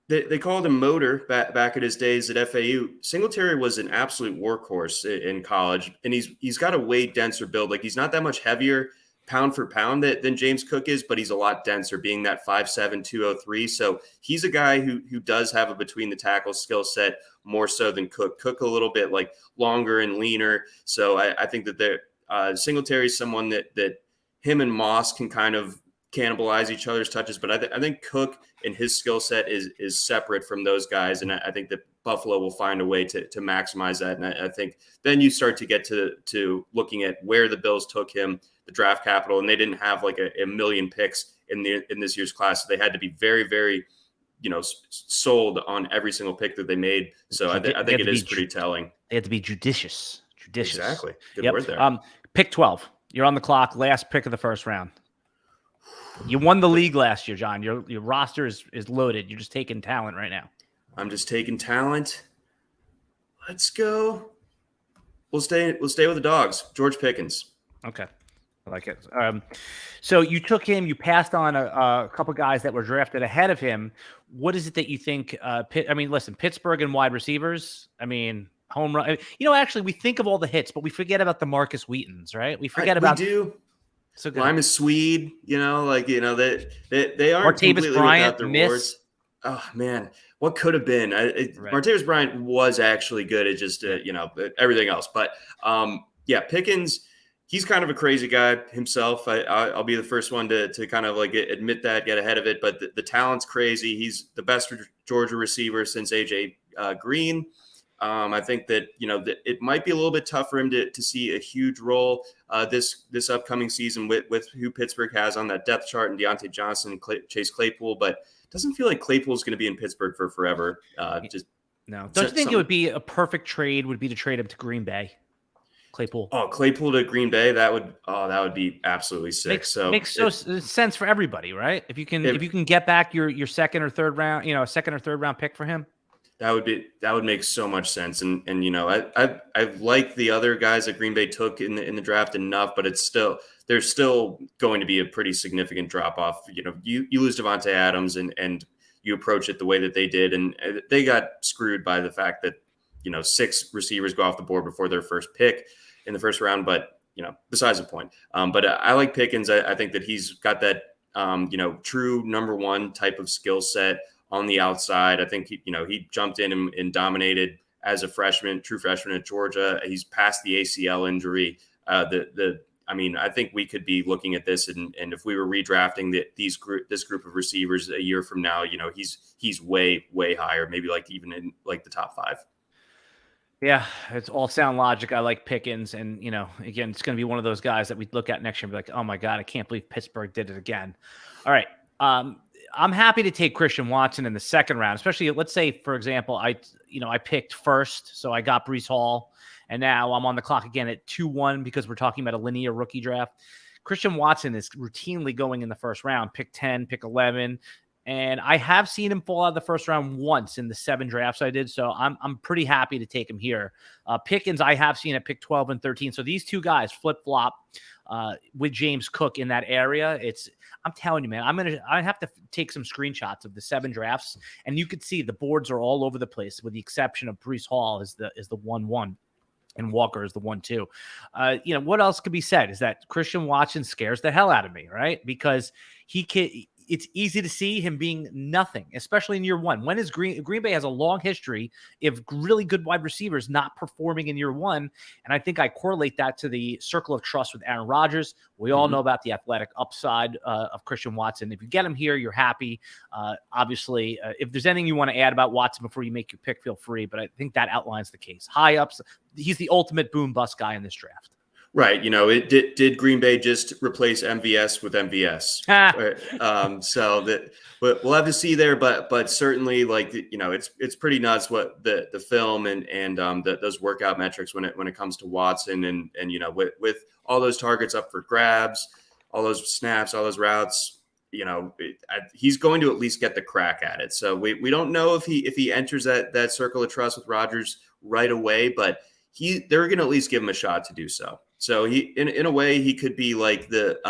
they called him Motor back at his days at FAU. Singletary was an absolute workhorse in college, and he's got a way denser build. Like, he's not that much heavier pound for pound than James Cook is, but he's a lot denser, being that 5'7", 203. So he's a guy who does have a between the tackles skill set more so than Cook. Cook a little bit like longer and leaner. So I think that Singletary is someone that him and Moss can kind of cannibalize each other's touches, but I think Cook and his skill set is separate from those guys, and I think that Buffalo will find a way to maximize that. And I think then you start to get to looking at where the Bills took him, the draft capital, and they didn't have like a million picks in this year's class, so they had to be very, very sold on every single pick that they made. So I think it is pretty telling. They had to be judicious. Exactly. Good word there. Pick 12. You're on the clock. Last pick of the first round. You won the league last year, John. Your roster is loaded. You're just taking talent right now. I'm just taking talent. Let's go. We'll stay with the dogs. George Pickens. Okay, I like it. So you took him. You passed on a couple guys that were drafted ahead of him. What is it that you think? Listen, Pittsburgh and wide receivers. Home run. Actually, we think of all the hits, but we forget about the Marcus Wheatons, right? We forget about. We do. So good. Lima Swede, they aren't completely Bryant, without their wars. Oh man, what could have been? Right. Martavis Bryant was actually good at just everything else, but Pickens, he's kind of a crazy guy himself. I'll be the first one to kind of like admit that, get ahead of it. But the talent's crazy. He's the best Georgia receiver since AJ Green. I think that that it might be a little bit tough for him to see a huge role this upcoming season with who Pittsburgh has on that depth chart, and Deontay Johnson and Chase Claypool. But it doesn't feel like Claypool is going to be in Pittsburgh for forever. No. Don't you think it would be a perfect trade? Would be to trade him to Green Bay? Claypool. Oh, Claypool to Green Bay. That would be absolutely sick. Makes sense for everybody, right? If you can get back your second or third round, second or third round pick for him. That would make so much sense, and I like the other guys that Green Bay took in the draft enough, but there's still going to be a pretty significant drop off. You lose Devontae Adams and you approach it the way that they did, and they got screwed by the fact that 6 receivers go off the board before their first pick in the first round. But besides the point. But I like Pickens. I think that he's got that true number one type of skill set on the outside. I think he jumped in and dominated as a true freshman at Georgia. He's past the ACL injury. I think we could be looking at this, and if we were redrafting this group of receivers a year from now, he's way, way higher, maybe like even in like the top 5. Yeah, it's all sound logic. I like Pickens, and again, it's going to be one of those guys that we look at next year and be like, oh my God, I can't believe Pittsburgh did it again. All right. I'm happy to take Christian Watson in the second round, especially let's say, for example, I picked first, so I got Breece Hall, and now I'm on the clock again at 2-1 because we're talking about a linear rookie draft. Christian Watson is routinely going in the first round, pick 10, pick 11, and I have seen him fall out of the first round once in the 7 drafts I did, so I'm pretty happy to take him here. Pickens I have seen at pick 12 and 13, so these two guys flip-flop with James Cook in that area. I'm telling you, man, I have to take some screenshots of the 7 drafts, and you could see the boards are all over the place, with the exception of Breece Hall is the 1-1, and Walker is the 1-2. What else could be said is that Christian Watson scares the hell out of me, right? Because it's easy to see him being nothing, especially in year one. When is Green Bay has a long history of really good wide receivers not performing in year one. And I think I correlate that to the circle of trust with Aaron Rodgers. We all know about the athletic upside of Christian Watson. If you get him here, you're happy. Obviously, if there's anything you want to add about Watson before you make your pick, feel free. But I think that outlines the case. High ups. He's the ultimate boom bust guy in this draft. Right. It did Green Bay just replace MVS with MVS? So that, but we'll have to see there. But certainly, like, it's pretty nuts what the film and those workout metrics when it comes to Watson and with all those targets up for grabs, all those snaps, all those routes. He's going to at least get the crack at it. So we don't know if he enters that circle of trust with Rodgers right away, but they're going to at least give him a shot to do so. So he, in a way, he could be like the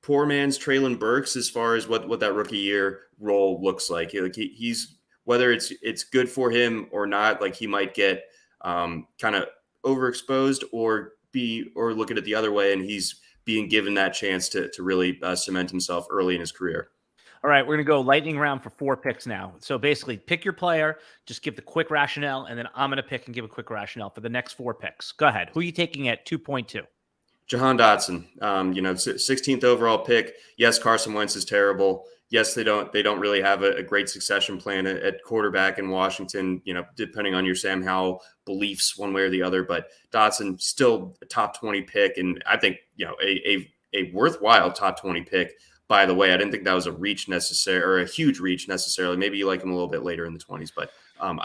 poor man's Treylon Burks as far as what that rookie year role looks like. He's whether it's good for him or not. Like, he might get kind of overexposed or look at it the other way, and he's being given that chance to really cement himself early in his career. All right, we're going to go lightning round for 4 picks now. So basically, pick your player, just give the quick rationale, and then I'm going to pick and give a quick rationale for the next 4 picks. Go ahead. Who are you taking at 2.2? Jahan Dotson, 16th overall pick. Yes, Carson Wentz is terrible. Yes, they don't really have a great succession plan at quarterback in Washington, depending on your Sam Howell beliefs one way or the other. But Dotson still a top 20 pick, and I think, a worthwhile top 20 pick. By the way, I didn't think that was a reach necessary or a huge reach necessarily. Maybe you like him a little bit later in the 20s, but I'm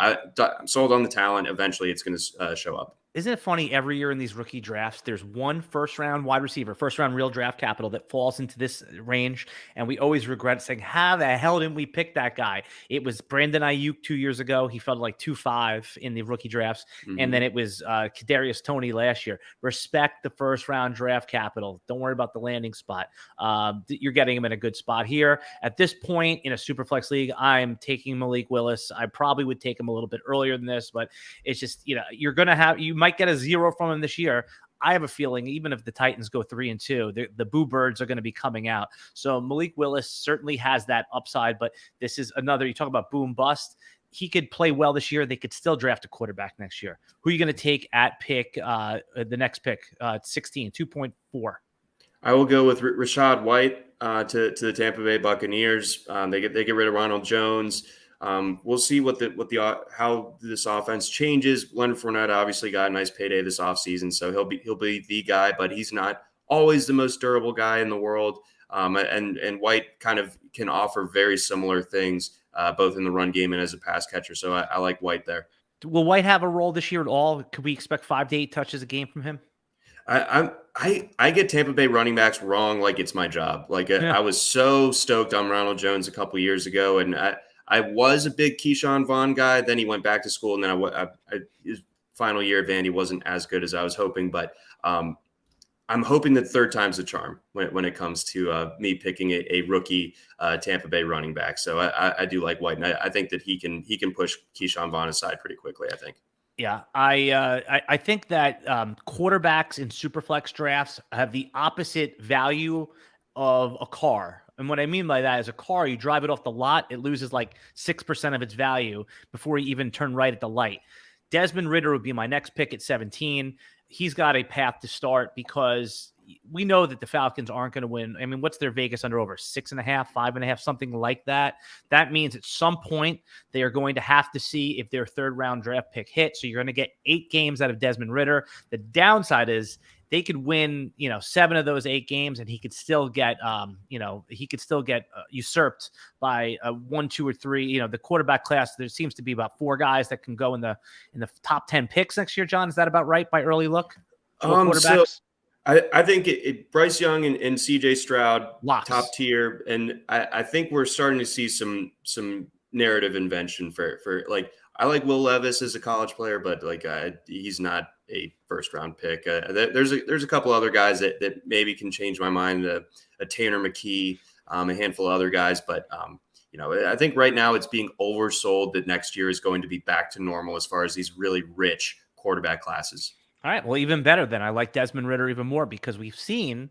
sold on the talent. Eventually, it's going to show up. Isn't it funny, every year in these rookie drafts, there's one first-round wide receiver, first-round real draft capital that falls into this range, and we always regret saying, how the hell didn't we pick that guy? It was Brandon Ayuk 2 years ago. He fell to like 2.5 in the rookie drafts, and then it was Kadarius Toney last year. Respect the first-round draft capital. Don't worry about the landing spot. You're getting him in a good spot here. At this point in a Superflex league, I'm taking Malik Willis. I probably would take him a little bit earlier than this, but it's just, you're going to you might get a 0 from him this year. I have a feeling even if the Titans go 3-2, the Boo Birds are going to be coming out. So Malik Willis certainly has that upside, but this is another, you talk about boom bust. He could play well this year. They could still draft a quarterback next year. Who are you going to take at pick, the next pick, 16, 2.4? I will go with Rachaad White to the Tampa Bay Buccaneers. They get rid of Ronald Jones. We'll see how this offense changes. Leonard Fournette obviously got a nice payday this offseason, so he'll be the guy, but he's not always the most durable guy in the world. And White kind of can offer very similar things, both in the run game and as a pass catcher. So I like White there. Will White have a role this year at all? Could we expect 5 to 8 touches a game from him? I get Tampa Bay running backs wrong like it's my job. I was so stoked on Ronald Jones a couple years ago, and I was a big Keyshawn Vaughn guy. Then he went back to school, and then his final year at Vandy wasn't as good as I was hoping. But I'm hoping that third time's the charm when it comes to me picking a rookie Tampa Bay running back. So I do like White, and I think that he can push Keyshawn Vaughn aside pretty quickly, I think. Yeah, I think that quarterbacks in Superflex drafts have the opposite value of a car. And what I mean by that is a car, you drive it off the lot, it loses like 6% of its value before you even turn right at the light. Desmond Ridder would be my next pick at 17. He's got a path to start because we know that the Falcons aren't going to win. I mean, what's their Vegas under over? 6.5, 5.5, something like that. That means at some point they are going to have to see if their third round draft pick hits. So you're going to get 8 games out of Desmond Ridder. The downside is they could win, 7 of those 8 games, and he could still get, usurped by 1, 2, or 3. The quarterback class, there seems to be about 4 guys that can go in the top 10 picks next year. John, is that about right by early look? So I think Bryce Young and C.J. Stroud, Locks. Top tier, and I think we're starting to see some narrative invention for I like Will Levis as a college player, but he's not a first round pick. There's a couple other guys that maybe can change my mind. A Tanner McKee, a handful of other guys, but I think right now it's being oversold that next year is going to be back to normal as far as these really rich quarterback classes. All right, well, even better then. I like Desmond Ridder even more because we've seen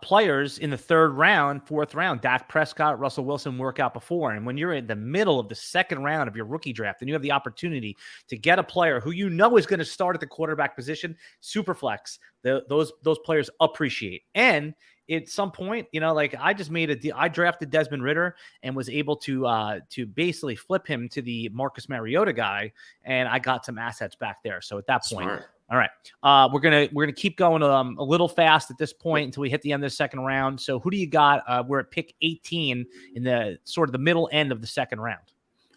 players in the 3rd round, 4th round, Dak Prescott, Russell Wilson work out before. And when you're in the middle of the 2nd round of your rookie draft and you have the opportunity to get a player who is going to start at the quarterback position, Superflex, those players appreciate. And at some point, like I just made a deal. I drafted Desmond Ridder and was able to basically flip him to the Marcus Mariota guy, and I got some assets back there. So at that point, Smart. all right, we're gonna keep going a little fast at this point until we hit the end of the second round. So who do you got? We're at pick 18 in the sort of the middle end of the second round.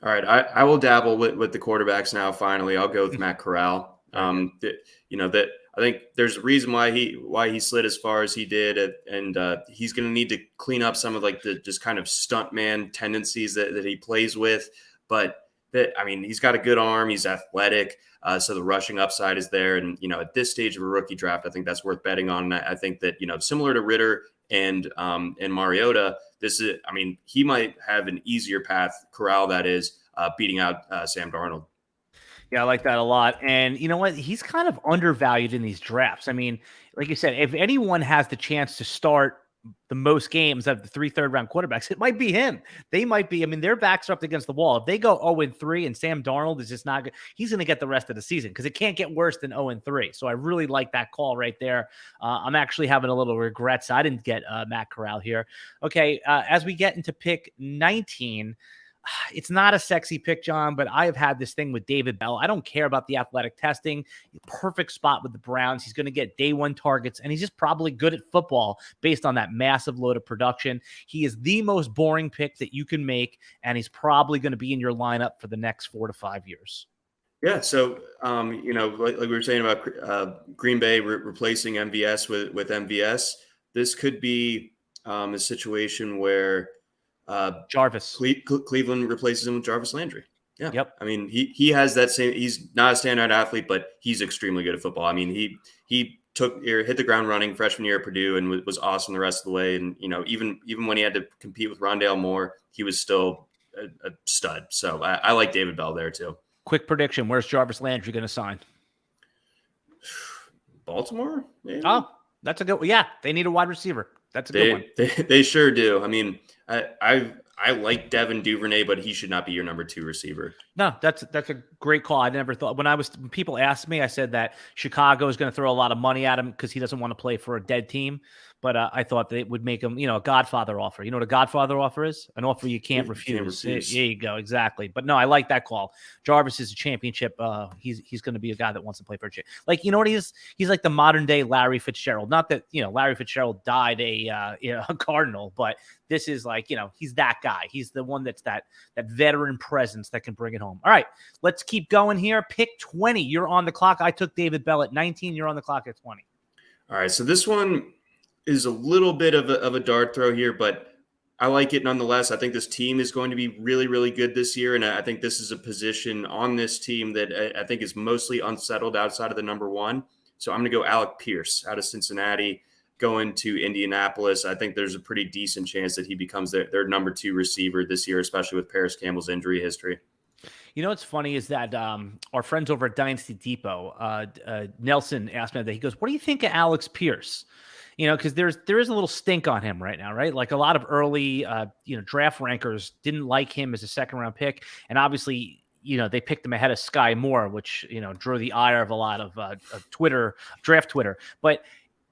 All right, I will dabble with the quarterbacks now. Finally, I'll go with Matt Corral. I think there's a reason why he slid as far as he did, and he's going to need to clean up some of like the just kind of stuntman tendencies that he plays with. But he's got a good arm. He's athletic. So the rushing upside is there. And, at this stage of a rookie draft, I think that's worth betting on. And I think that, similar to Ridder and Mariota, he might have an easier path, Corral, that is, beating out Sam Darnold. Yeah, I like that a lot. And you know what? He's kind of undervalued in these drafts. I mean, like you said, if anyone has the chance to start the most games of the 3 third-round quarterbacks, it might be him. They might be. Their backs are up against the wall. If they go 0-3 and Sam Darnold is just not good, he's going to get the rest of the season because it can't get worse than 0-3. So I really like that call right there. I'm actually having a little regrets. I didn't get Matt Corral here. Okay, as we get into pick 19, it's not a sexy pick, John, but I have had this thing with David Bell. I don't care about the athletic testing. Perfect spot with the Browns. He's going to get day one targets, and he's just probably good at football based on that massive load of production. He is the most boring pick that you can make, and he's probably going to be in your lineup for the next 4 to 5 years. Yeah, so, like we were saying about Green Bay replacing MVS with MVS, this could be a situation where Jarvis Cleveland replaces him with Jarvis Landry. Yeah. Yep. He has that same, he's not a standout athlete, but he's extremely good at football. He hit the ground running freshman year at Purdue and was awesome the rest of the way. And, even when he had to compete with Rondale Moore, he was still a stud. So I like David Bell there too. Quick prediction. Where's Jarvis Landry going to sign? Baltimore? Maybe? Oh, that's a good one. Yeah. They need a wide receiver. That's a good one. They sure do. I like Devin Duvernay, but he should not be your number 2 receiver. No, that's a great call. I never thought when people asked me, I said that Chicago is going to throw a lot of money at him because he doesn't want to play for a dead team. But I thought that it would make him, a Godfather offer. You know what a Godfather offer is? An offer you can't refuse. There you go. Exactly. But no, I like that call. Jarvis is a championship. He's going to be a guy that wants to play for a championship. Like, you know what he is? He's like the modern day Larry Fitzgerald. Not that, Larry Fitzgerald died a Cardinal, but this is like, he's that guy. He's the one that's that veteran presence that can bring it home. All right, let's keep going here. Pick 20. You're on the clock. I took David Bell at 19. You're on the clock at 20. All right, so this one is a little bit of a dart throw here, but I like it nonetheless. I think this team is going to be really, really good this year, and I think this is a position on this team that I think is mostly unsettled outside of the number 1. So I'm going to go Alec Pierce out of Cincinnati, going to Indianapolis. I think there's a pretty decent chance that he becomes their number 2 receiver this year, especially with Paris Campbell's injury history. What's funny is that our friends over at Dynasty Depot, Nelson asked me that. He goes, "What do you think of Alex Pierce?" Because there is a little stink on him right now, right? Like a lot of early, draft rankers didn't like him as a second-round pick, and obviously, they picked him ahead of Sky Moore, which drew the ire of a lot of draft Twitter. But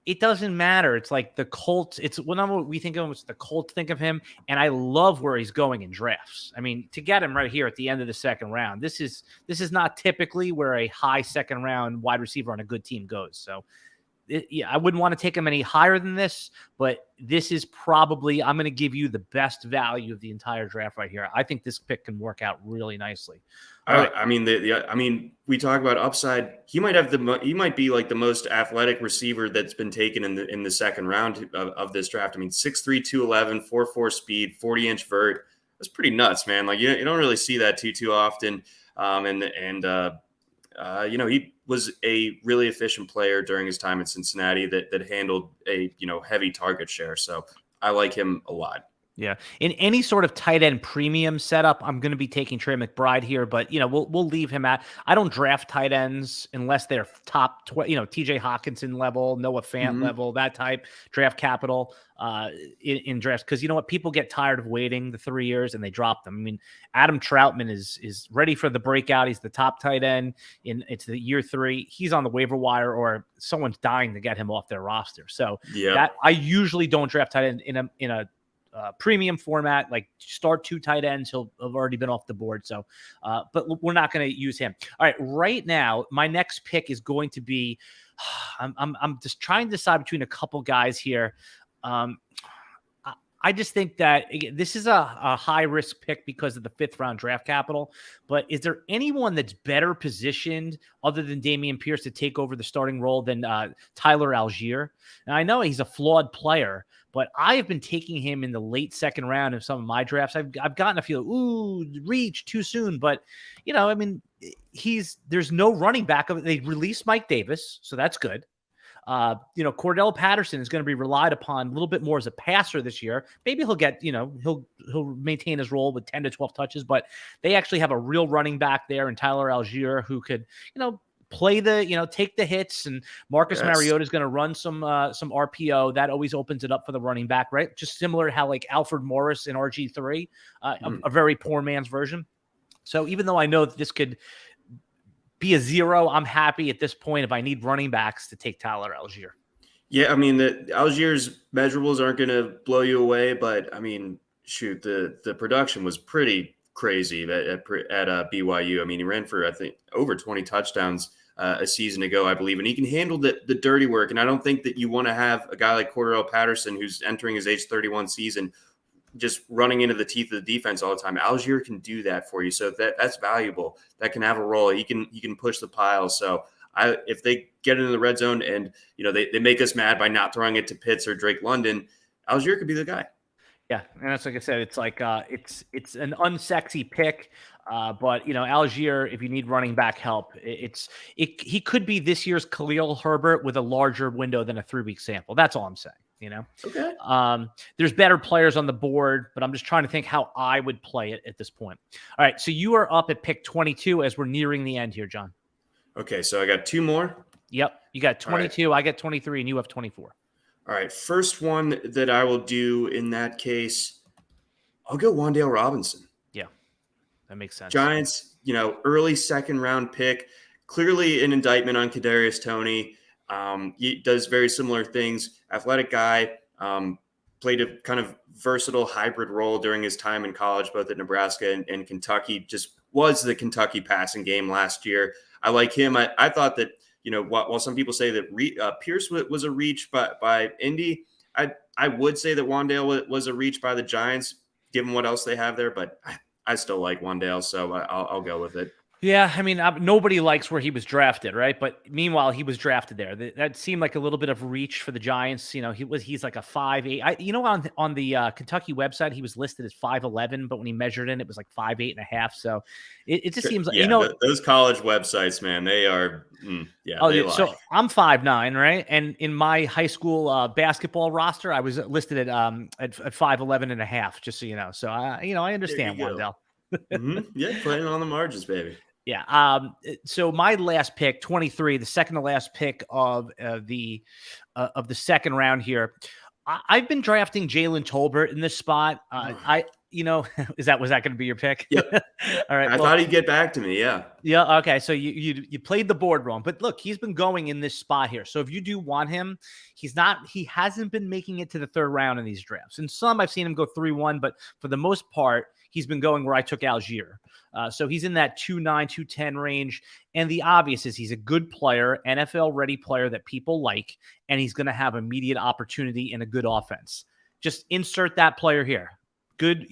it doesn't matter. It's like the Colts. It's whenever we think of him, it's the Colts think of him, and I love where he's going in drafts. To get him right here at the end of the second round, this is not typically where a high second round wide receiver on a good team goes. So. I wouldn't want to take him any higher than this, but this is probably, I'm going to give you the best value of the entire draft right here. I think this pick can work out really nicely. We talk about upside. He might be like the most athletic receiver that's been taken in the second round of this draft. 6'3", 211, 4.4 speed, 40-inch vert. That's pretty nuts, man. Like you don't really see that too often. He was a really efficient player during his time in Cincinnati that handled a heavy target share. So I like him a lot. Yeah. In any sort of tight end premium setup, I'm going to be taking Trey McBride here, but we'll leave him at. I don't draft tight ends unless they're top TJ Hawkinson level, Noah Fant level, that type draft capital in drafts, because you know what, people get tired of waiting the 3 years and they drop them. I mean, Adam Troutman is ready for the breakout. He's the top tight end it's the year 3. He's on the waiver wire, or someone's dying to get him off their roster. So that I usually don't draft tight end in a premium format. Like, start 2 tight ends, he'll have already been off the board. So, but we're not going to use him. All right, right now, my next pick is going to be. I'm just trying to decide between a couple guys here. I just think that this is a high risk pick because of the 5th round draft capital. But is there anyone that's better positioned other than Dameon Pierce to take over the starting role than Tyler Algier? And I know he's a flawed player, but I have been taking him in the late 2nd round of some of my drafts. I've gotten a feel, reach too soon. But, I mean, there's no running back. They released Mike Davis, so that's good. Cordell Patterson is going to be relied upon a little bit more as a passer this year. Maybe he'll get, he'll maintain his role with 10 to 12 touches, but they actually have a real running back there in Tyler Algier who could, play take the hits, and Marcus Mariota is going to run some RPO. That always opens it up for the running back, right? Just similar to how like Alfred Morris in RG3, a very poor man's version. So even though I know that this could be a 0, I'm happy at this point if I need running backs to take Tyler Algier. Yeah, I mean, the Algier's measurables aren't going to blow you away, but I mean, shoot, the production was pretty crazy at BYU. I mean, he ran for, I think, over 20 touchdowns a season ago, I believe, and he can handle the dirty work. And I don't think that you want to have a guy like Cordell Patterson, who's entering his age 31 season, just running into the teeth of the defense all the time. Algier can do that for you. So that's valuable. That can have a role. He can push the pile. So if they get into the red zone and, they make us mad by not throwing it to Pitts or Drake London, Algier could be the guy. Yeah. And that's, like I said, it's like, it's an unsexy pick. But Algier, if you need running back help, he could be this year's Khalil Herbert with a larger window than a 3-week sample. That's all I'm saying. Okay. There's better players on the board, but I'm just trying to think how I would play it at this point. All right. So you are up at pick 22 as we're nearing the end here, John. Okay. So I got 2 more. Yep. You got 22. Right. I got 23 and you have 24. All right. First one that I will do in that case, I'll go Wan'Dale Robinson. Yeah. That makes sense. Giants, early 2nd round pick, clearly an indictment on Kadarius Toney. He does very similar things. Athletic guy, played a kind of versatile hybrid role during his time in college, both at Nebraska and Kentucky. Just was the Kentucky passing game last year. I like him. I thought that, while some people say that Pierce was a reach by Indy, I would say that Wan'Dale was a reach by the Giants, given what else they have there. But I still like Wan'Dale, so I'll go with it. Yeah, I mean, nobody likes where he was drafted, right? But meanwhile, he was drafted there. That seemed like a little bit of reach for the Giants. He's like a 5'8". On the Kentucky website, he was listed as 5'11", but when he measured in, it was like 5'8.5". So it just seems like those college websites, man, they are they lie. So I'm 5'9", right? And in my high school basketball roster, I was listed at 5'11.5", just so you know. So I understand Wan'Dale. Yeah, playing on the margins, baby. Yeah. So my last pick, 23, the second to last pick of the 2nd round here. I've been drafting Jalen Tolbert in this spot. Was that going to be your pick? Yeah. All right. I thought he'd get back to me. Yeah. Yeah. Okay. So you played the board wrong, but look, he's been going in this spot here. So if you do want him, he hasn't been making it to the 3rd round in these drafts. And some I've seen him go 3-1, but for the most part, he's been going where I took Algier. So he's in that 2.9, 2.10 range. And the obvious is he's a good player, NFL-ready player that people like, and he's going to have immediate opportunity in a good offense. Just insert that player here. Good,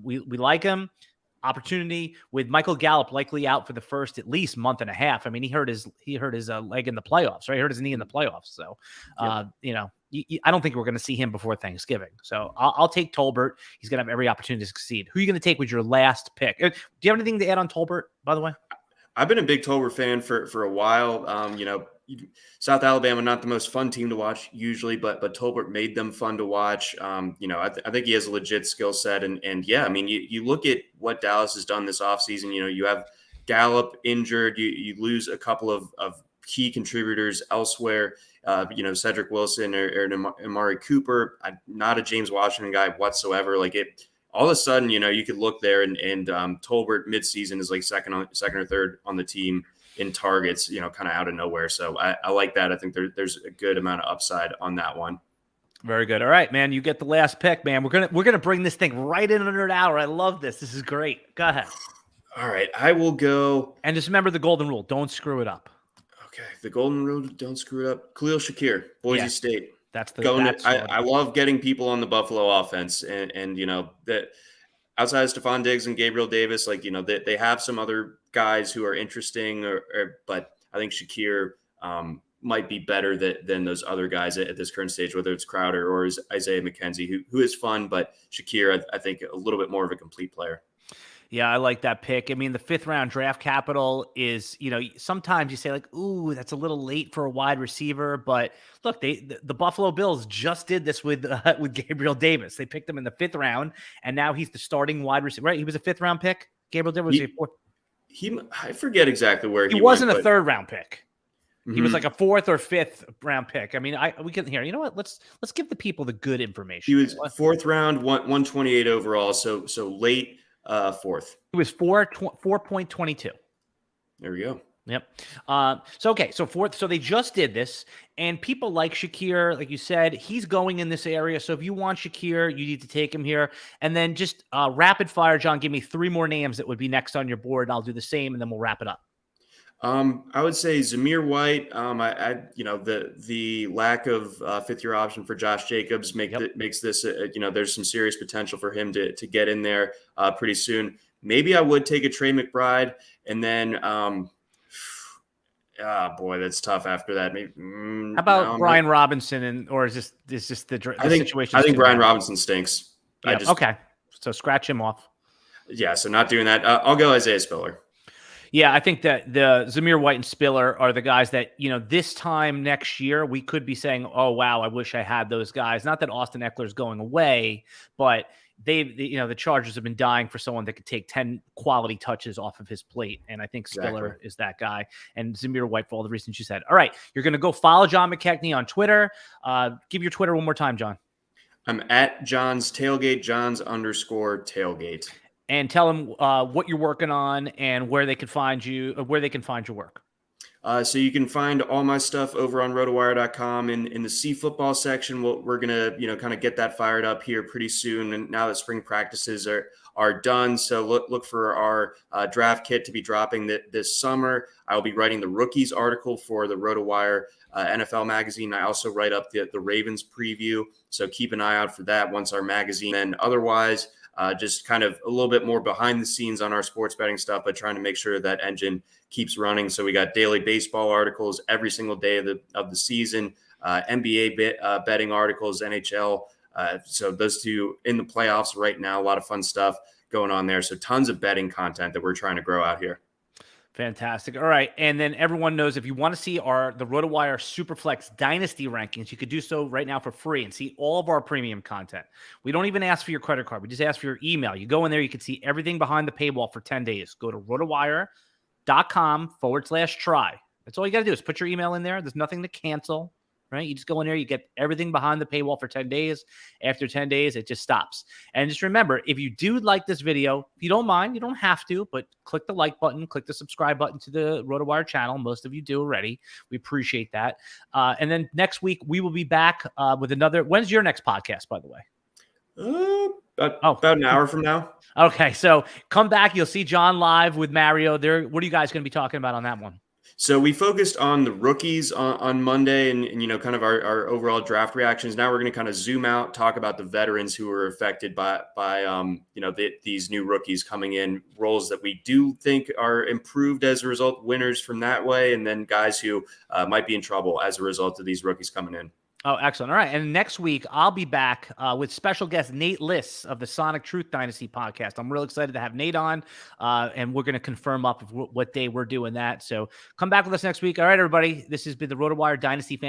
we like him. Opportunity with Michael Gallup likely out for the first at least month and a half. I mean, he hurt his leg in the playoffs, right? He hurt his knee in the playoffs. So, I don't think we're going to see him before Thanksgiving. So I'll take Tolbert. He's going to have every opportunity to succeed. Who are you going to take with your last pick? Do you have anything to add on Tolbert, by the way? I've been a big Tolbert fan for a while. South Alabama, not the most fun team to watch usually, but Tolbert made them fun to watch. I think he has a legit skill set. And yeah, I mean, you look at what Dallas has done this offseason. You have Gallup injured. You lose a couple of key contributors elsewhere. Cedric Wilson or Amari Cooper. I'm not a James Washington guy whatsoever. All of a sudden, you could look there and Tolbert midseason is like second or third on the team in targets, kind of out of nowhere. So I like that. I think there's a good amount of upside on that one. Very good. All right, man. You get the last pick, man. We're gonna bring this thing right in under an hour. I love this. This is great. Go ahead. All right, I will go. And just remember the golden rule: don't screw it up. Okay, the golden rule: don't screw it up. Khalil Shakir, Boise State. That's the going. I love getting people on the Buffalo offense, and that outside of Stephon Diggs and Gabriel Davis, they have some other guys who are interesting, but I think Shakir might be better than those other guys at this current stage, whether it's Crowder or Isaiah McKenzie, who is fun, but Shakir, I think, a little bit more of a complete player. Yeah, I like that pick. I mean, the 5th round draft capital is, sometimes you say like, ooh, that's a little late for a wide receiver. But look, the Buffalo Bills just did this with Gabriel Davis. They picked him in the 5th round, and now he's the starting wide receiver. Right? He was a 5th round pick. Gabriel Davis was a 4th. I forget exactly where he wasn't a 3rd round pick. Mm-hmm. He was like a 4th or 5th round pick. I mean, we can hear. You know what? Let's give the people the good information. He was 4th round, 128 overall. So late. 4th. It was 4.22. There we go. Yep. So 4th. So they just did this, and people like Shakir, like you said, he's going in this area. So if you want Shakir, you need to take him here. And then just rapid fire, John, give me 3 more names that would be next on your board, and I'll do the same, and then we'll wrap it up. I would say Zamir White. The lack of 5th-year option for Josh Jacobs makes this. There's some serious potential for him to get in there pretty soon. Maybe I would take a Trey McBride, and then that's tough after that. Maybe how about Brian Robinson, or is this the situation? I think Brian Robinson stinks. Yeah, okay, so scratch him off. Yeah, so not doing that. I'll go Isaiah Spiller. Yeah, I think that the Zamir White and Spiller are the guys that, this time next year, we could be saying, oh, wow, I wish I had those guys. Not that Austin Eckler is going away, but the Chargers have been dying for someone that could take 10 quality touches off of his plate. And I think Spiller is that guy, and Zamir White for all the reasons you said. All right, you're going to go follow John McKechnie on Twitter. Give your Twitter one more time, John. I'm at John's Tailgate, John's_tailgate. And tell them what you're working on and where they can find you, where they can find your work. So you can find all my stuff over on RotoWire.com in the C football section. We're gonna kind of get that fired up here pretty soon. And now that spring practices are done, so look for our draft kit to be dropping this summer. I'll be writing the rookies article for the RotoWire NFL magazine. I also write up the Ravens preview, so keep an eye out for that once our magazine. And otherwise, just kind of a little bit more behind the scenes on our sports betting stuff, but trying to make sure that engine keeps running. So we got daily baseball articles every single day of the season, NBA betting articles, NHL. So those two in the playoffs right now, a lot of fun stuff going on there. So tons of betting content that we're trying to grow out here. Fantastic. All right. And then everyone knows if you want to see the RotoWire Superflex Dynasty rankings, you could do so right now for free and see all of our premium content. We don't even ask for your credit card. We just ask for your email. You go in there, you can see everything behind the paywall for 10 days. Go to rotowire.com/try. That's all you got to do is put your email in there. There's nothing to cancel, right? You just go in there, you get everything behind the paywall for 10 days. After 10 days, it just stops. And just remember, if you do like this video, if you don't mind, you don't have to, but click the like button, click the subscribe button to the RotoWire channel. Most of you do already. We appreciate that. And then next week, we will be back with another. When's your next podcast, by the way? About an hour from now. Okay, so come back. You'll see John live with Mario. What are you guys going to be talking about on that one? So we focused on the rookies on Monday and kind of our overall draft reactions. Now we're going to kind of zoom out, talk about the veterans who were affected by these new rookies coming in, roles that we do think are improved as a result, winners from that way, and then guys who might be in trouble as a result of these rookies coming in. Oh, excellent. All right. And next week, I'll be back with special guest Nate Liss of the Sonic Truth Dynasty podcast. I'm real excited to have Nate on, and we're going to confirm up what day we're doing that. So come back with us next week. All right, everybody. This has been the RotoWire Dynasty Fan